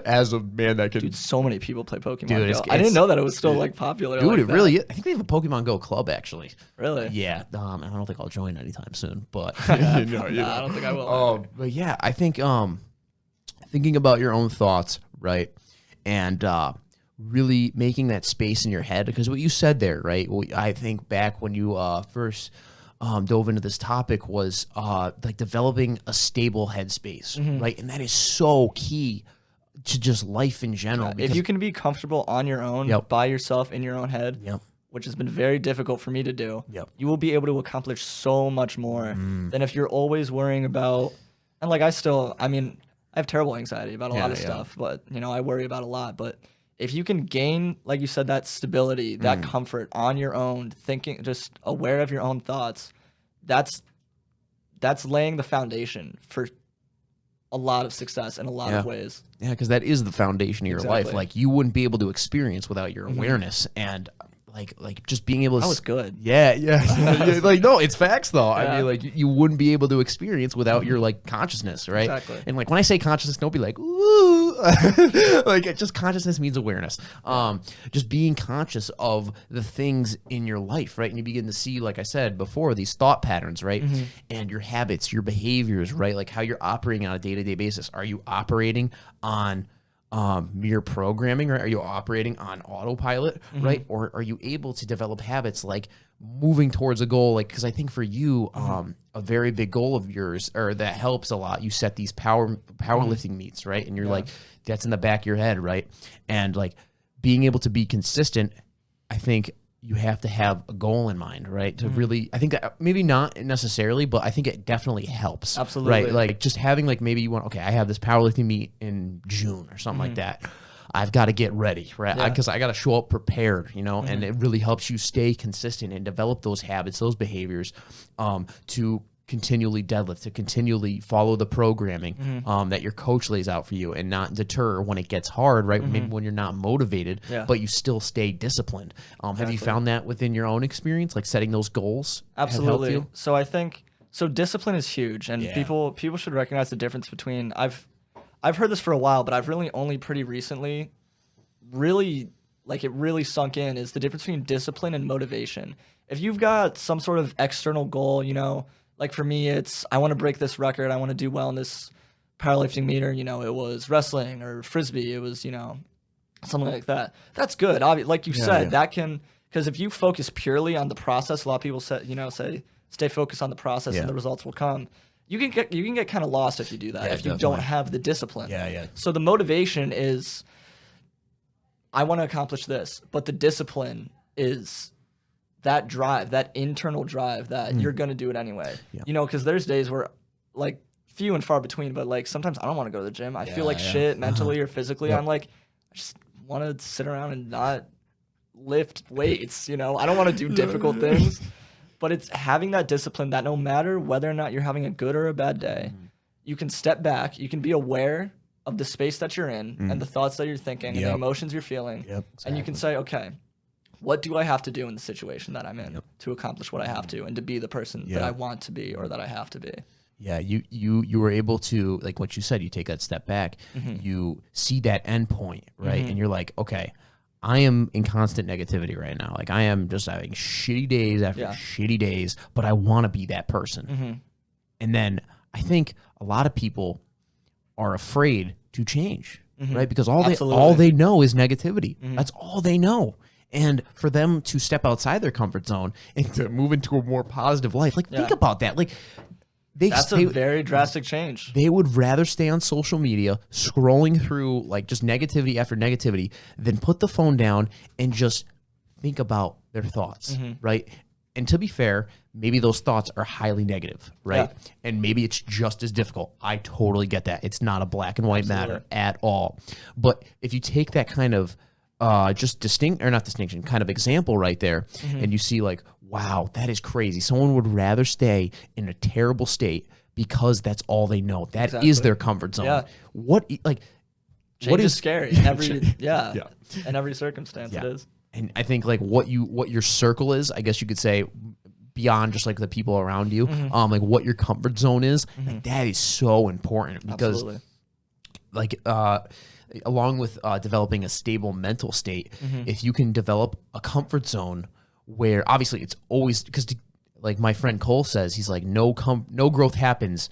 as a man that can, Dude, so many people play Pokemon Dude, Go. I didn't know that it was still like popular. dude, like it that. really is. I think they have a Pokemon Go club actually. Really? Yeah. I don't think I'll join anytime soon, but I don't think I will. But yeah, I think thinking about your own thoughts, right, and really making that space in your head, because what you said there, right? I think back when you first dove into this topic was like developing a stable headspace, right, and that is so key to just life in general. If you can be comfortable on your own, by yourself in your own head, which has been very difficult for me to do, you will be able to accomplish so much more than if you're always worrying about, and like I mean, I have terrible anxiety about a lot of stuff, but you know, I worry about a lot. But if you can gain, like you said, that stability, that comfort on your own, thinking, just aware of your own thoughts, that's laying the foundation for a lot of success in a lot of ways. Yeah, because that is the foundation of your life. Like you wouldn't be able to experience without your awareness and like just being able to. That was good. Yeah. Like no, it's facts though. I mean, like you wouldn't be able to experience without your like consciousness, right? Exactly. And like when I say consciousness, don't be like ooh, like just consciousness means awareness. Just being conscious of the things in your life, right? And you begin to see, like I said before, these thought patterns, right? And your habits, your behaviors, right? Like how you're operating on a day-to-day basis. Are you operating on mere programming, right? Are you operating on autopilot, right? Or are you able to develop habits like moving towards a goal? Like, because I think for you, a very big goal of yours, or that helps a lot, you set these powerlifting meets, right? And you're like, that's in the back of your head, right? And like being able to be consistent, I think you have to have a goal in mind, right? To really, I think that maybe not necessarily, but I think it definitely helps. Absolutely. Right? Like just having like maybe you want, okay, I have this powerlifting meet in June or something like that. I've got to get ready, right? Because I got to show up prepared, you know, and it really helps you stay consistent and develop those habits, those behaviors to continually deadlift, to continually follow the programming that your coach lays out for you and not deter when it gets hard, right? Maybe when you're not motivated, but you still stay disciplined. Have you found that within your own experience, like setting those goals? Absolutely. You? So I think, discipline is huge, and people should recognize the difference between, I've heard this for a while, but I've really only pretty recently really sunk in, is the difference between discipline and motivation. If you've got some sort of external goal, you know, like for me, it's I want to break this record, I want to do well in this powerlifting meter, you know, it was wrestling or frisbee, it was, you know, something like that. That's good. Like you said, that can, because if you focus purely on the process, a lot of people say stay focused on the process and the results will come. You can get kind of lost if you do that, if you don't have the discipline. So the motivation is, I want to accomplish this, but the discipline is that drive, that internal drive that you're going to do it anyway. You know, because there's days where, like, few and far between, but, like, sometimes I don't want to go to the gym. I feel like shit mentally or physically. I'm like, I just want to sit around and not lift weights, you know? I don't want to do difficult things. But it's having that discipline that no matter whether or not you're having a good or a bad day, you can step back, you can be aware of the space that you're in and the thoughts that you're thinking and the emotions you're feeling. And you can say, okay, what do I have to do in the situation that I'm in to accomplish what I have to and to be the person that I want to be or that I have to be? Yeah, you were able to, like what you said, you take that step back, you see that end point, right? And you're like, okay, I am in constant negativity right now. Like I am just having shitty days after shitty days, but I want to be that person. And then I think a lot of people are afraid to change, right? Because all they know is negativity. That's all they know. And for them to step outside their comfort zone and to move into a more positive life, like think about that. Like that's a very drastic change. They would rather stay on social media scrolling through like just negativity after negativity than put the phone down and just think about their thoughts, right? And to be fair, maybe those thoughts are highly negative, right? And maybe it's just as difficult. I totally get that. It's not a black and white matter at all. But if you take that kind of kind of example right there, and you see like wow, that is crazy. Someone would rather stay in a terrible state because that's all they know. That is their comfort zone. Yeah. What Change is is scary in every in every circumstance it is. And I think like what your circle is, I guess you could say, beyond just like the people around you, like what your comfort zone is, like that is so important because like along with developing a stable mental state, if you can develop a comfort zone where obviously it's always because like my friend Cole says, he's like no growth happens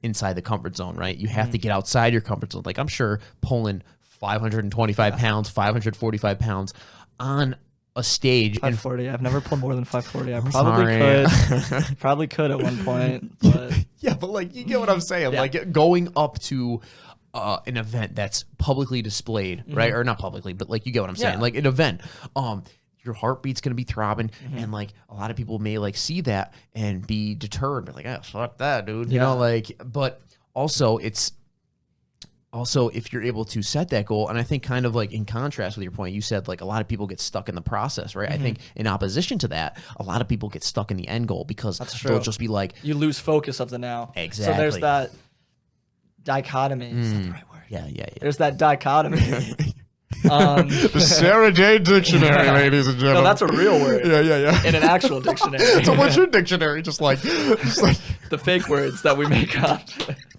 inside the comfort zone, right? You have to get outside your comfort zone. Like I'm sure pulling 525 pounds, 545 pounds on a stage. 540. I've never pulled more than 540. I probably could. Probably could at one point. But yeah, but like you get what I'm saying. Like going up to an event that's publicly displayed, right? Or not publicly, but like you get what I'm saying. Like an event, your heartbeat's gonna be throbbing, and like a lot of people may like see that and be deterred. They're like, "Oh, fuck that, dude." You know, like. But also, it's also if you're able to set that goal, and I think kind of like in contrast with your point, you said like a lot of people get stuck in the process, right? I think in opposition to that, a lot of people get stuck in the end goal because they'll just be like, you lose focus of the now. Exactly. So there's that dichotomy. Is that the right word? Yeah. There's that dichotomy. The Sereday dictionary, ladies and gentlemen. No, that's a real word. Yeah. In an actual dictionary. So what's your dictionary? Just like The fake words that we make up.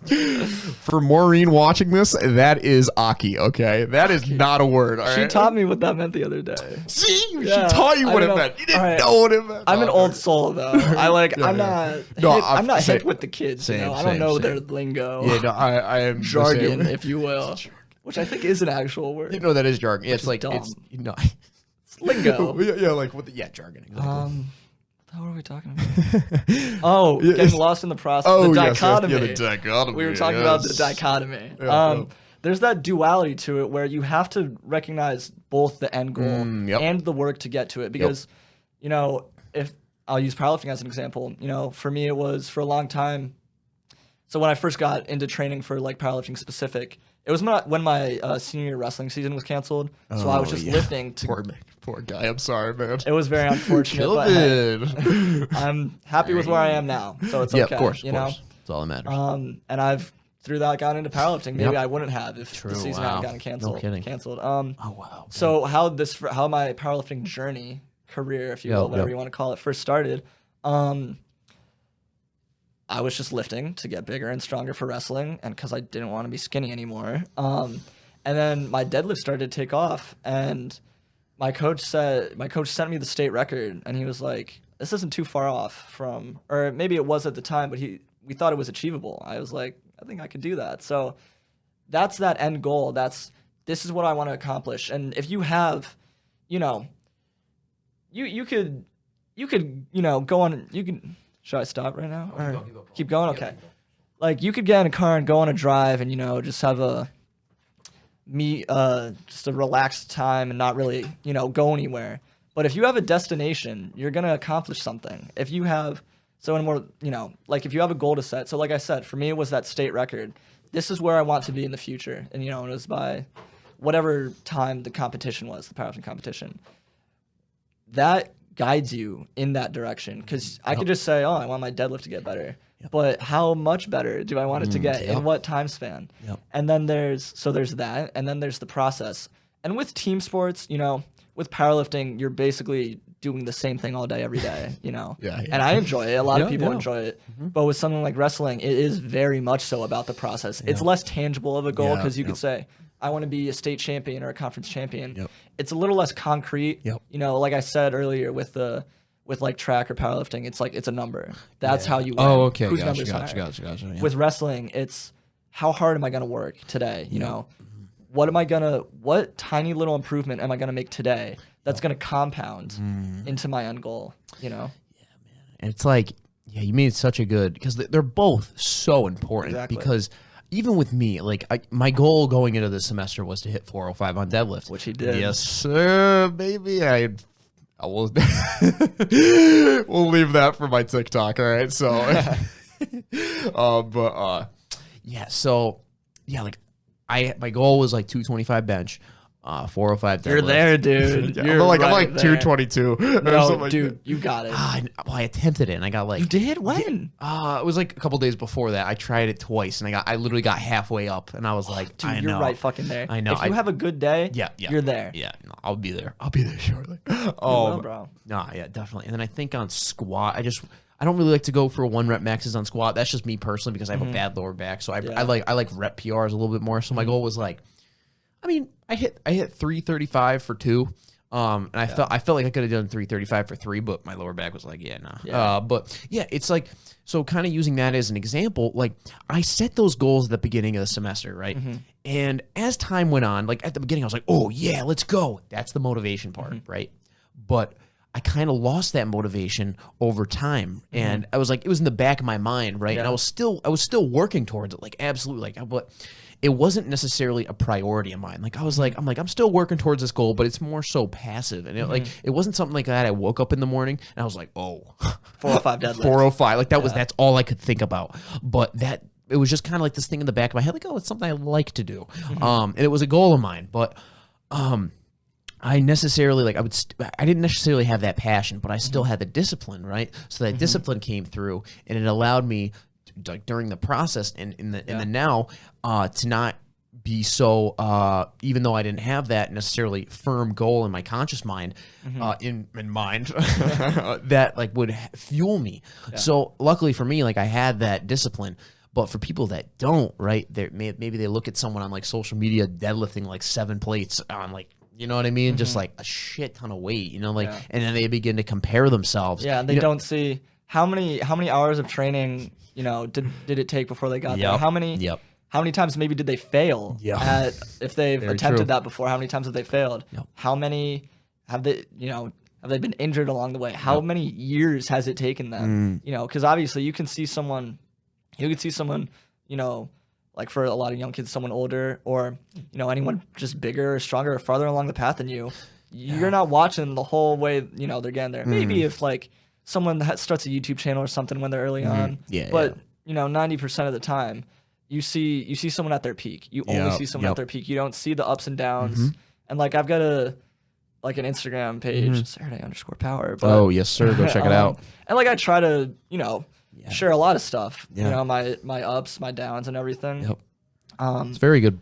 for Maureen watching this, that is Aki, okay? That is not a word, all She right? taught me what that meant the other day. See? Yeah, she taught you I what it don't know. meant. You didn't All right. know what it meant. I'm an old soul though. I'm not same. hip with the kids. Same, you know? I don't same, know same. their lingo, Yeah, no, I am the jargon, same. if you will, which I think is an actual word. you know that is jargon. It's like dumb. it's Lingo. Yeah, like what the jargon. Exactly. What were we talking about? Getting lost in the process. Oh, the yes, dichotomy. yeah, the dichotomy. We were talking about the dichotomy. There's that duality to it where you have to recognize both the end goal and the work to get to it. Because, you know, if I'll use powerlifting as an example, you know, for me it was for a long time. So when I first got into training for like powerlifting specific, it was not when my senior wrestling season was canceled. So I was just lifting to. Poor guy. I'm sorry, man. It was very unfortunate, but hey, I'm happy with where I am now, so it's okay. Of course, you know. That's all that matters. And I've through that gotten into powerlifting. Maybe I wouldn't have if the season hadn't gotten canceled. No kidding. Canceled. Oh wow. So how my powerlifting journey, career, if you will, whatever you want to call it, first started. I was just lifting to get bigger and stronger for wrestling, and because I didn't want to be skinny anymore. And then my deadlift started to take off, and my coach sent me the state record, and he was like, "This isn't too far off from," or maybe it was at the time, but we thought it was achievable. I was like, I think I could do that. So that's that end goal. This is what I want to accomplish. And if you have, you know, you could, you know, go on. You can. Should I stop right now? Or keep going? Okay. Like you could get in a car and go on a drive, and you know, just have just a relaxed time and not really, you know, go anywhere. But if you have a destination, you're gonna accomplish something. If you have you know, like if you have a goal to set. So like I said, for me it was that state record. This is where I want to be in the future. And you know, it was by whatever time the competition was, the powerlifting competition. That guides you in that direction. Because I could just say, I want my deadlift to get better. But how much better do I want it to get in what time span? And then there's that, and then there's the process. And with team sports, you know, with powerlifting, you're basically doing the same thing all day, every day, you know? And I enjoy it. A lot of people enjoy it. But with something like wrestling, it is very much so about the process. It's less tangible of a goal because you could say, I want to be a state champion or a conference champion. It's a little less concrete. You know, like I said earlier with like track or powerlifting, it's like it's a number. That's how you win. Oh, okay. Whose Gotcha. number's higher? Yeah. With wrestling, it's how hard am I going to work today? You know, what tiny little improvement am I going to make today that's going to compound into my end goal, you know? Yeah, man. And it's like, you made such a good, because they're both so important because even with me, like my goal going into this semester was to hit 405 on deadlift. Which he did. Yes, sir, baby. I will. We'll leave that for my TikTok. All right. So, like my goal was like 225 bench. 405 deadlift. You're there, dude. I'm like 222. No, dude, you got it. I attempted it and I got like. You did? When? It was like a couple days before that. I tried it twice and I literally got halfway up and I was like, dude, I know. you're right fucking there. I know. If you have a good day, you're there. Yeah, no, I'll be there. I'll be there shortly. Oh, bro. No, yeah, definitely. And then I think on squat, I don't really like to go for 1 rep maxes on squat. That's just me personally because I have a bad lower back. So I like rep PRs a little bit more. So my goal was like, I mean, I hit 335 for 2. And I felt like I could have done 335 for 3, but my lower back was like, nah. But yeah, it's like, so kind of using that as an example, like I set those goals at the beginning of the semester, right? And as time went on, like at the beginning, I was like, oh yeah, let's go. That's the motivation part, right? But I kind of lost that motivation over time, and I was like, it was in the back of my mind, right? And I was still working towards it, like absolutely, like, but it wasn't necessarily a priority of mine. Like I'm still working towards this goal, but it's more so passive, and it wasn't something like that. I woke up in the morning and I was like, oh, 405 deadlift, 405, like that's all I could think about. But it was just kind of like this thing in the back of my head, like, oh, it's something I like to do, and it was a goal of mine, but I necessarily I didn't necessarily have that passion, but I still had the discipline, right? So that discipline came through, and it allowed me, like during the process and in the now, to not be so. Even though I didn't have that necessarily firm goal in my conscious mind, in mind, that like would fuel me. Yeah. So luckily for me, like I had that discipline. But for people that don't, right? Maybe they look at someone on like social media deadlifting like 7 plates on like. You know what I mean? Just like a shit ton of weight, you know, like, and then they begin to compare themselves. Yeah, and they don't see how many hours of training, you know, did it take before they got there? How many times maybe did they fail at, if they've attempted that before? How many times have they failed? How many have they been injured along the way? How many years has it taken them? You know, because obviously you can see someone, you know, like for a lot of young kids, someone older or, you know, anyone just bigger or stronger or farther along the path than you, you're not watching the whole way, you know, they're getting there. Maybe if like someone that starts a YouTube channel or something when they're early on, but you know, 90% of the time you see someone at their peak. You only see someone at their peak. You don't see the ups and downs. And like, I've got an Instagram page, Sereday_power. But, oh yes, sir. Go check it out. And like, I try to, you know, share a lot of stuff, you know, my ups, my downs, and everything. It's very good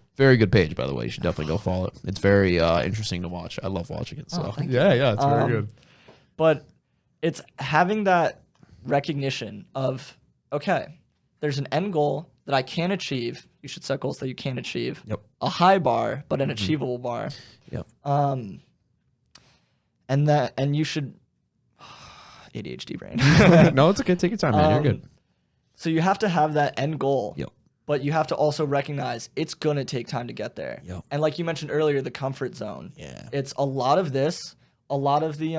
page, by the way. You should definitely go follow it. It's very interesting to watch. I love watching it. So it's very good. But it's having that recognition of, okay, there's an end goal that I can achieve. You should set goals that you can achieve. A high bar, but an achievable bar. And you should. ADHD brain. No, it's okay. Take your time, man. You're good. So you have to have that end goal, but you have to also recognize it's going to take time to get there. And like you mentioned earlier, the comfort zone. It's a lot of this, a lot of the,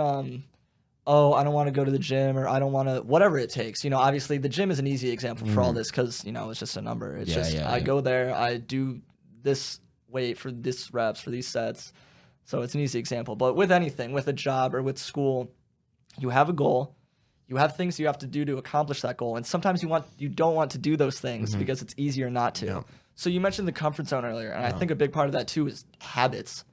oh, I don't want to go to the gym or I don't want to, whatever it takes. You know, obviously the gym is an easy example for all this because, you know, it's just a number. It's I go there, I do this weight for this reps, for these sets. So it's an easy example. But with anything, with a job or with school, you have a goal, you have things you have to do to accomplish that goal, and sometimes you don't want to do those things because it's easier not to. So you mentioned the comfort zone earlier, and I think a big part of that too is habits.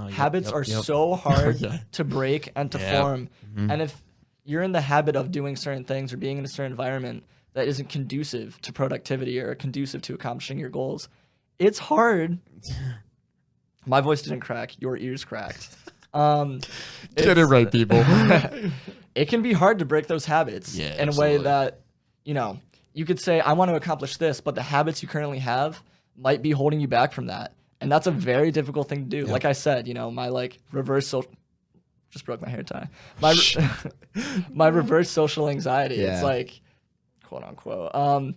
Habits are so hard to break and to form, and if you're in the habit of doing certain things or being in a certain environment that isn't conducive to productivity or conducive to accomplishing your goals, it's hard. My voice didn't crack, your ears cracked. Get it right, people. It can be hard to break those habits in a way that, you know, you could say, I want to accomplish this, but the habits you currently have might be holding you back from that. And that's a very difficult thing to do. Like I said, you know, my like reverse social, just broke my hair tie. My reverse social anxiety. It's like, quote unquote,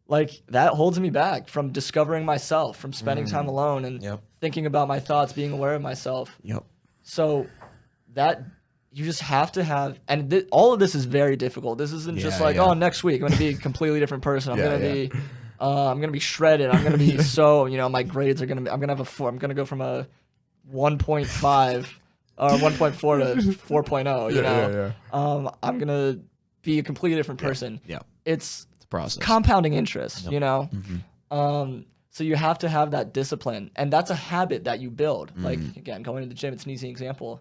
like that holds me back from discovering myself, from spending time alone and thinking about my thoughts, being aware of myself. So that you just have to have, and all of this is very difficult. This isn't just like, oh, next week I'm going to be a completely different person. I'm going to be shredded. I'm going to be so, you know, my grades are going to be, I'm going to have a 4. I'm going to go from a 1.5 or 1.4 to 4.0, you know. I'm going to be a completely different person. It's a process. Compounding interest, you know. So you have to have that discipline, and that's a habit that you build. Like, again, going to the gym, it's an easy example.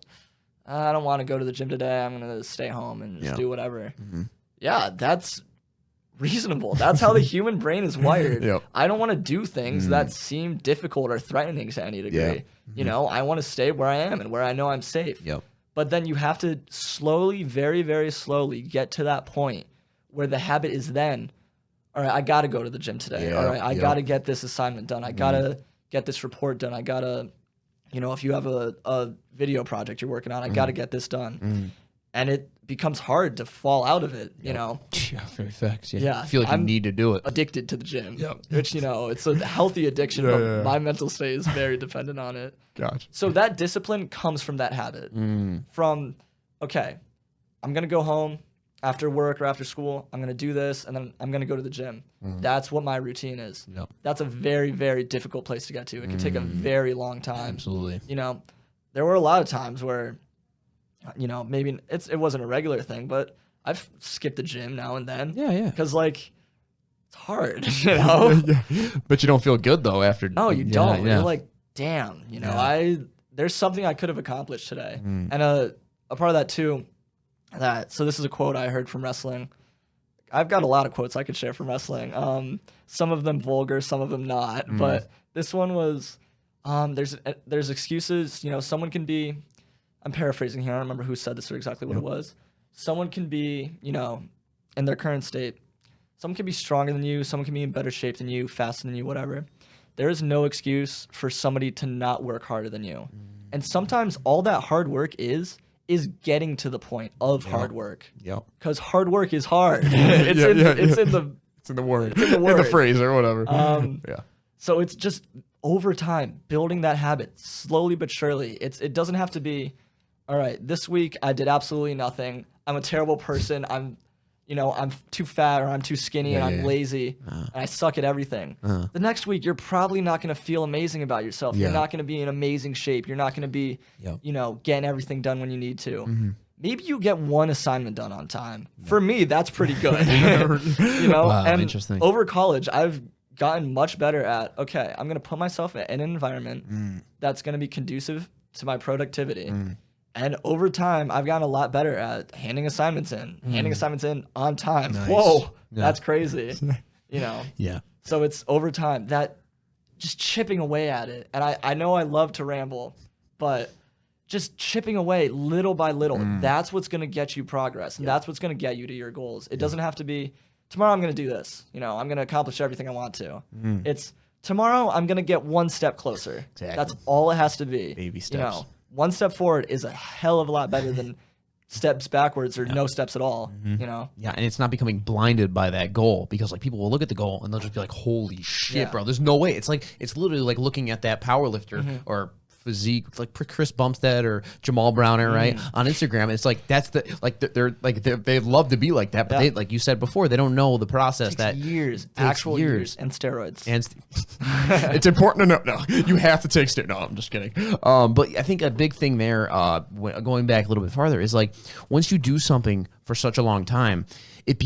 I don't want to go to the gym today. I'm going to stay home and just do whatever. Yeah, that's reasonable. That's how the human brain is wired. I don't want to do things that seem difficult or threatening to any degree. You know, I want to stay where I am and where I know I'm safe. But then you have to slowly, very, very slowly get to that point where the habit is then, all right, I got to go to the gym today. All right, I got to get this assignment done. I got to get this report done. I got to, you know, if you have a video project you're working on, I got to get this done. And it becomes hard to fall out of it, you know? Yeah, very facts. Yeah. I feel like you need to do it. Addicted to the gym, which, you know, it's a healthy addiction, but my mental state is very dependent on it. Gotcha. So that discipline comes from that habit. From, okay, I'm going to go home after work or after school, I'm going to do this, and then I'm going to go to the gym. That's what my routine is. That's a very, very difficult place to get to. It can take a very long time. Absolutely. You know, there were a lot of times where, you know, maybe it wasn't a regular thing, but I've skipped the gym now and then. Because, like, it's hard, you know? But you don't feel good, though, after. No, you don't. You're like, damn, you know, there's something I could have accomplished today. And a part of that, too, so this is a quote I heard from wrestling. I've got a lot of quotes I could share from wrestling. Some of them vulgar, some of them not. But this one was, there's excuses. You know, someone can be, I'm paraphrasing here. I don't remember who said this or exactly what it was. Someone can be, you know, in their current state. Someone can be stronger than you. Someone can be in better shape than you, faster than you, whatever. There is no excuse for somebody to not work harder than you. And sometimes all that hard work is getting to the point of hard work. Because hard work is hard. It's in the word. It's in the word. In the phrase or whatever. So it's just over time, building that habit slowly but surely. It doesn't have to be, all right, this week I did absolutely nothing. I'm a terrible person. I'm too fat or I'm too skinny and I'm lazy and I suck at everything. The next week, you're probably not going to feel amazing about yourself. You're not going to be in amazing shape. You're not going to be, you know, getting everything done when you need to. Maybe you get one assignment done on time. For me, that's pretty good. You know, and interesting. Over college, I've gotten much better at, okay, I'm going to put myself in an environment that's going to be conducive to my productivity. And over time, I've gotten a lot better at handing assignments in on time. Nice. Whoa, that's crazy. You know? So it's over time, that just chipping away at it. And I know I love to ramble, but just chipping away little by little, that's what's going to get you progress. And that's what's going to get you to your goals. It doesn't have to be, tomorrow I'm going to do this. You know, I'm going to accomplish everything I want to. It's, tomorrow I'm going to get one step closer. Exactly. That's all it has to be. Baby steps. You know, one step forward is a hell of a lot better than steps backwards or no steps at all, you know? Yeah, and it's not becoming blinded by that goal, because like people will look at the goal and they'll just be like, holy shit, bro, there's no way. It's literally like looking at that power lifter or physique, like Chris Bumstead or Jamal Browner, right, on Instagram. It's like, that's the, like, they love to be like that, but they, like you said before, they don't know the process. It takes actual years and steroids. And it's important to know. No, you have to take steroids. No, I'm just kidding. But I think a big thing there, going back a little bit farther, is like, once you do something for such a long time, it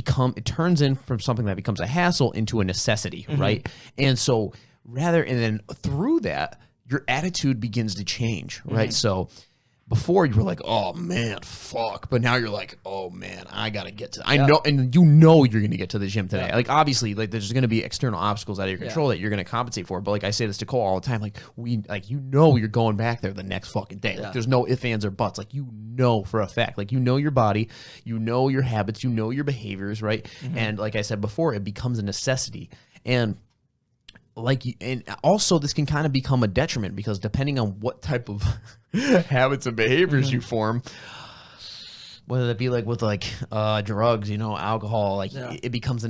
turns in from something that becomes a hassle into a necessity, right? And so and then through that, your attitude begins to change, right? So before you were like, oh man, fuck. But now you're like, oh man, I got to get to, I know, and you know you're going to get to the gym today. Like obviously, like there's going to be external obstacles out of your control that you're going to compensate for. But like I say this to Cole all the time, like you know you're going back there the next fucking day. Like there's no ifs, ands, or buts. Like you know for a fact, like you know your body, you know your habits, you know your behaviors, right? And like I said before, it becomes a necessity. And and also this can kind of become a detriment, because depending on what type of habits and behaviors you form, whether that be like with like drugs, you know, alcohol, like it becomes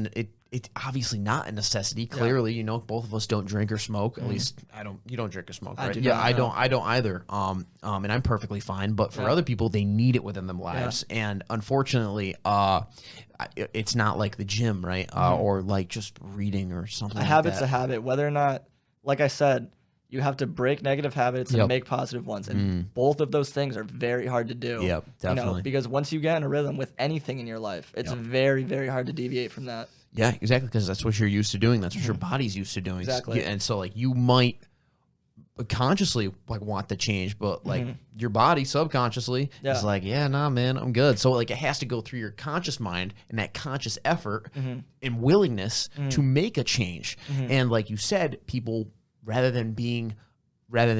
it's obviously not a necessity. Clearly, you know, both of us don't drink or smoke. At least you don't drink or smoke, right? I don't either. And I'm perfectly fine. But for other people, they need it within their lives. And unfortunately, it's not like the gym, right? Or like just reading or something. A habit's a habit. Whether or not, like I said, you have to break negative habits and make positive ones. And both of those things are very hard to do. Yep, definitely. You know, because once you get in a rhythm with anything in your life, it's very, very hard to deviate from that. Yeah, exactly, because that's what you're used to doing. That's what your body's used to doing. Exactly. And so, like, you might consciously, like, want the change, but, like, your body subconsciously is like, yeah, nah, man, I'm good. So, like, it has to go through your conscious mind and that conscious effort and willingness to make a change. And like you said, people, rather than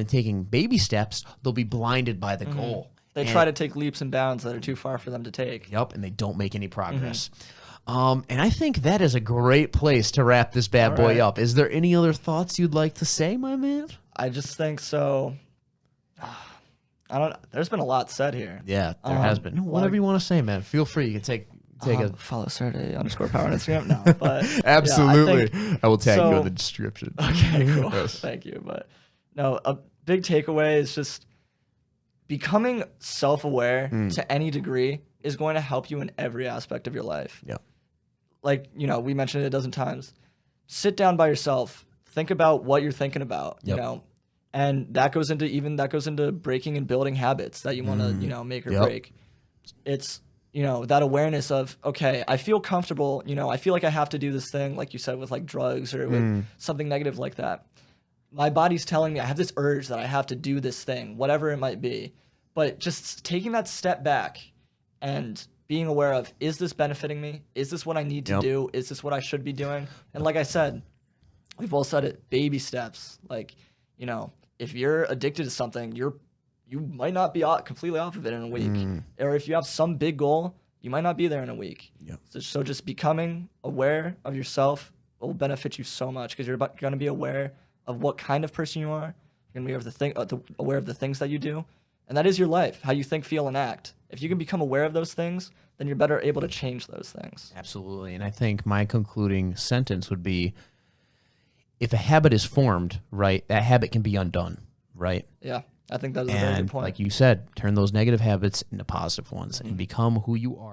taking baby steps, they'll be blinded by the goal. They try to take leaps and bounds that are too far for them to take. Yep, and they don't make any progress. And I think that is a great place to wrap this bad boy up. Is there any other thoughts you'd like to say, my man? I just think so. There's been a lot said here. Yeah, there has been. Whatever you want to say, man. Feel free. You can take a follow Sereday _ power on Instagram. No, but absolutely. Yeah, I will tag you in the description. Okay, cool. Thank you. But no, a big takeaway is just becoming self-aware to any degree is going to help you in every aspect of your life. Yeah. Like, we mentioned it a dozen times. Sit down by yourself. Think about what you're thinking about, you know, and that goes into breaking and building habits that you want to, make or break. It's, that awareness of, okay, I feel comfortable, I feel like I have to do this thing, like you said, with like drugs or with something negative like that. My body's telling me I have this urge that I have to do this thing, whatever it might be. But just taking that step back and being aware of, is this benefiting me? Is this what I need to do? Is this what I should be doing? And like I said, we've all said it, baby steps. Like, if you're addicted to something, you might not be completely off of it in a week. Or if you have some big goal, you might not be there in a week. So just becoming aware of yourself will benefit you so much, because you're going to be aware of what kind of person you are. You're going to be aware of the things that you do. And that is your life, how you think, feel, and act. If you can become aware of those things, then you're better able to change those things. Absolutely. And I think my concluding sentence would be, if a habit is formed, right, that habit can be undone, right? Yeah, I think that's a very good point. Like you said, turn those negative habits into positive ones and become who you are.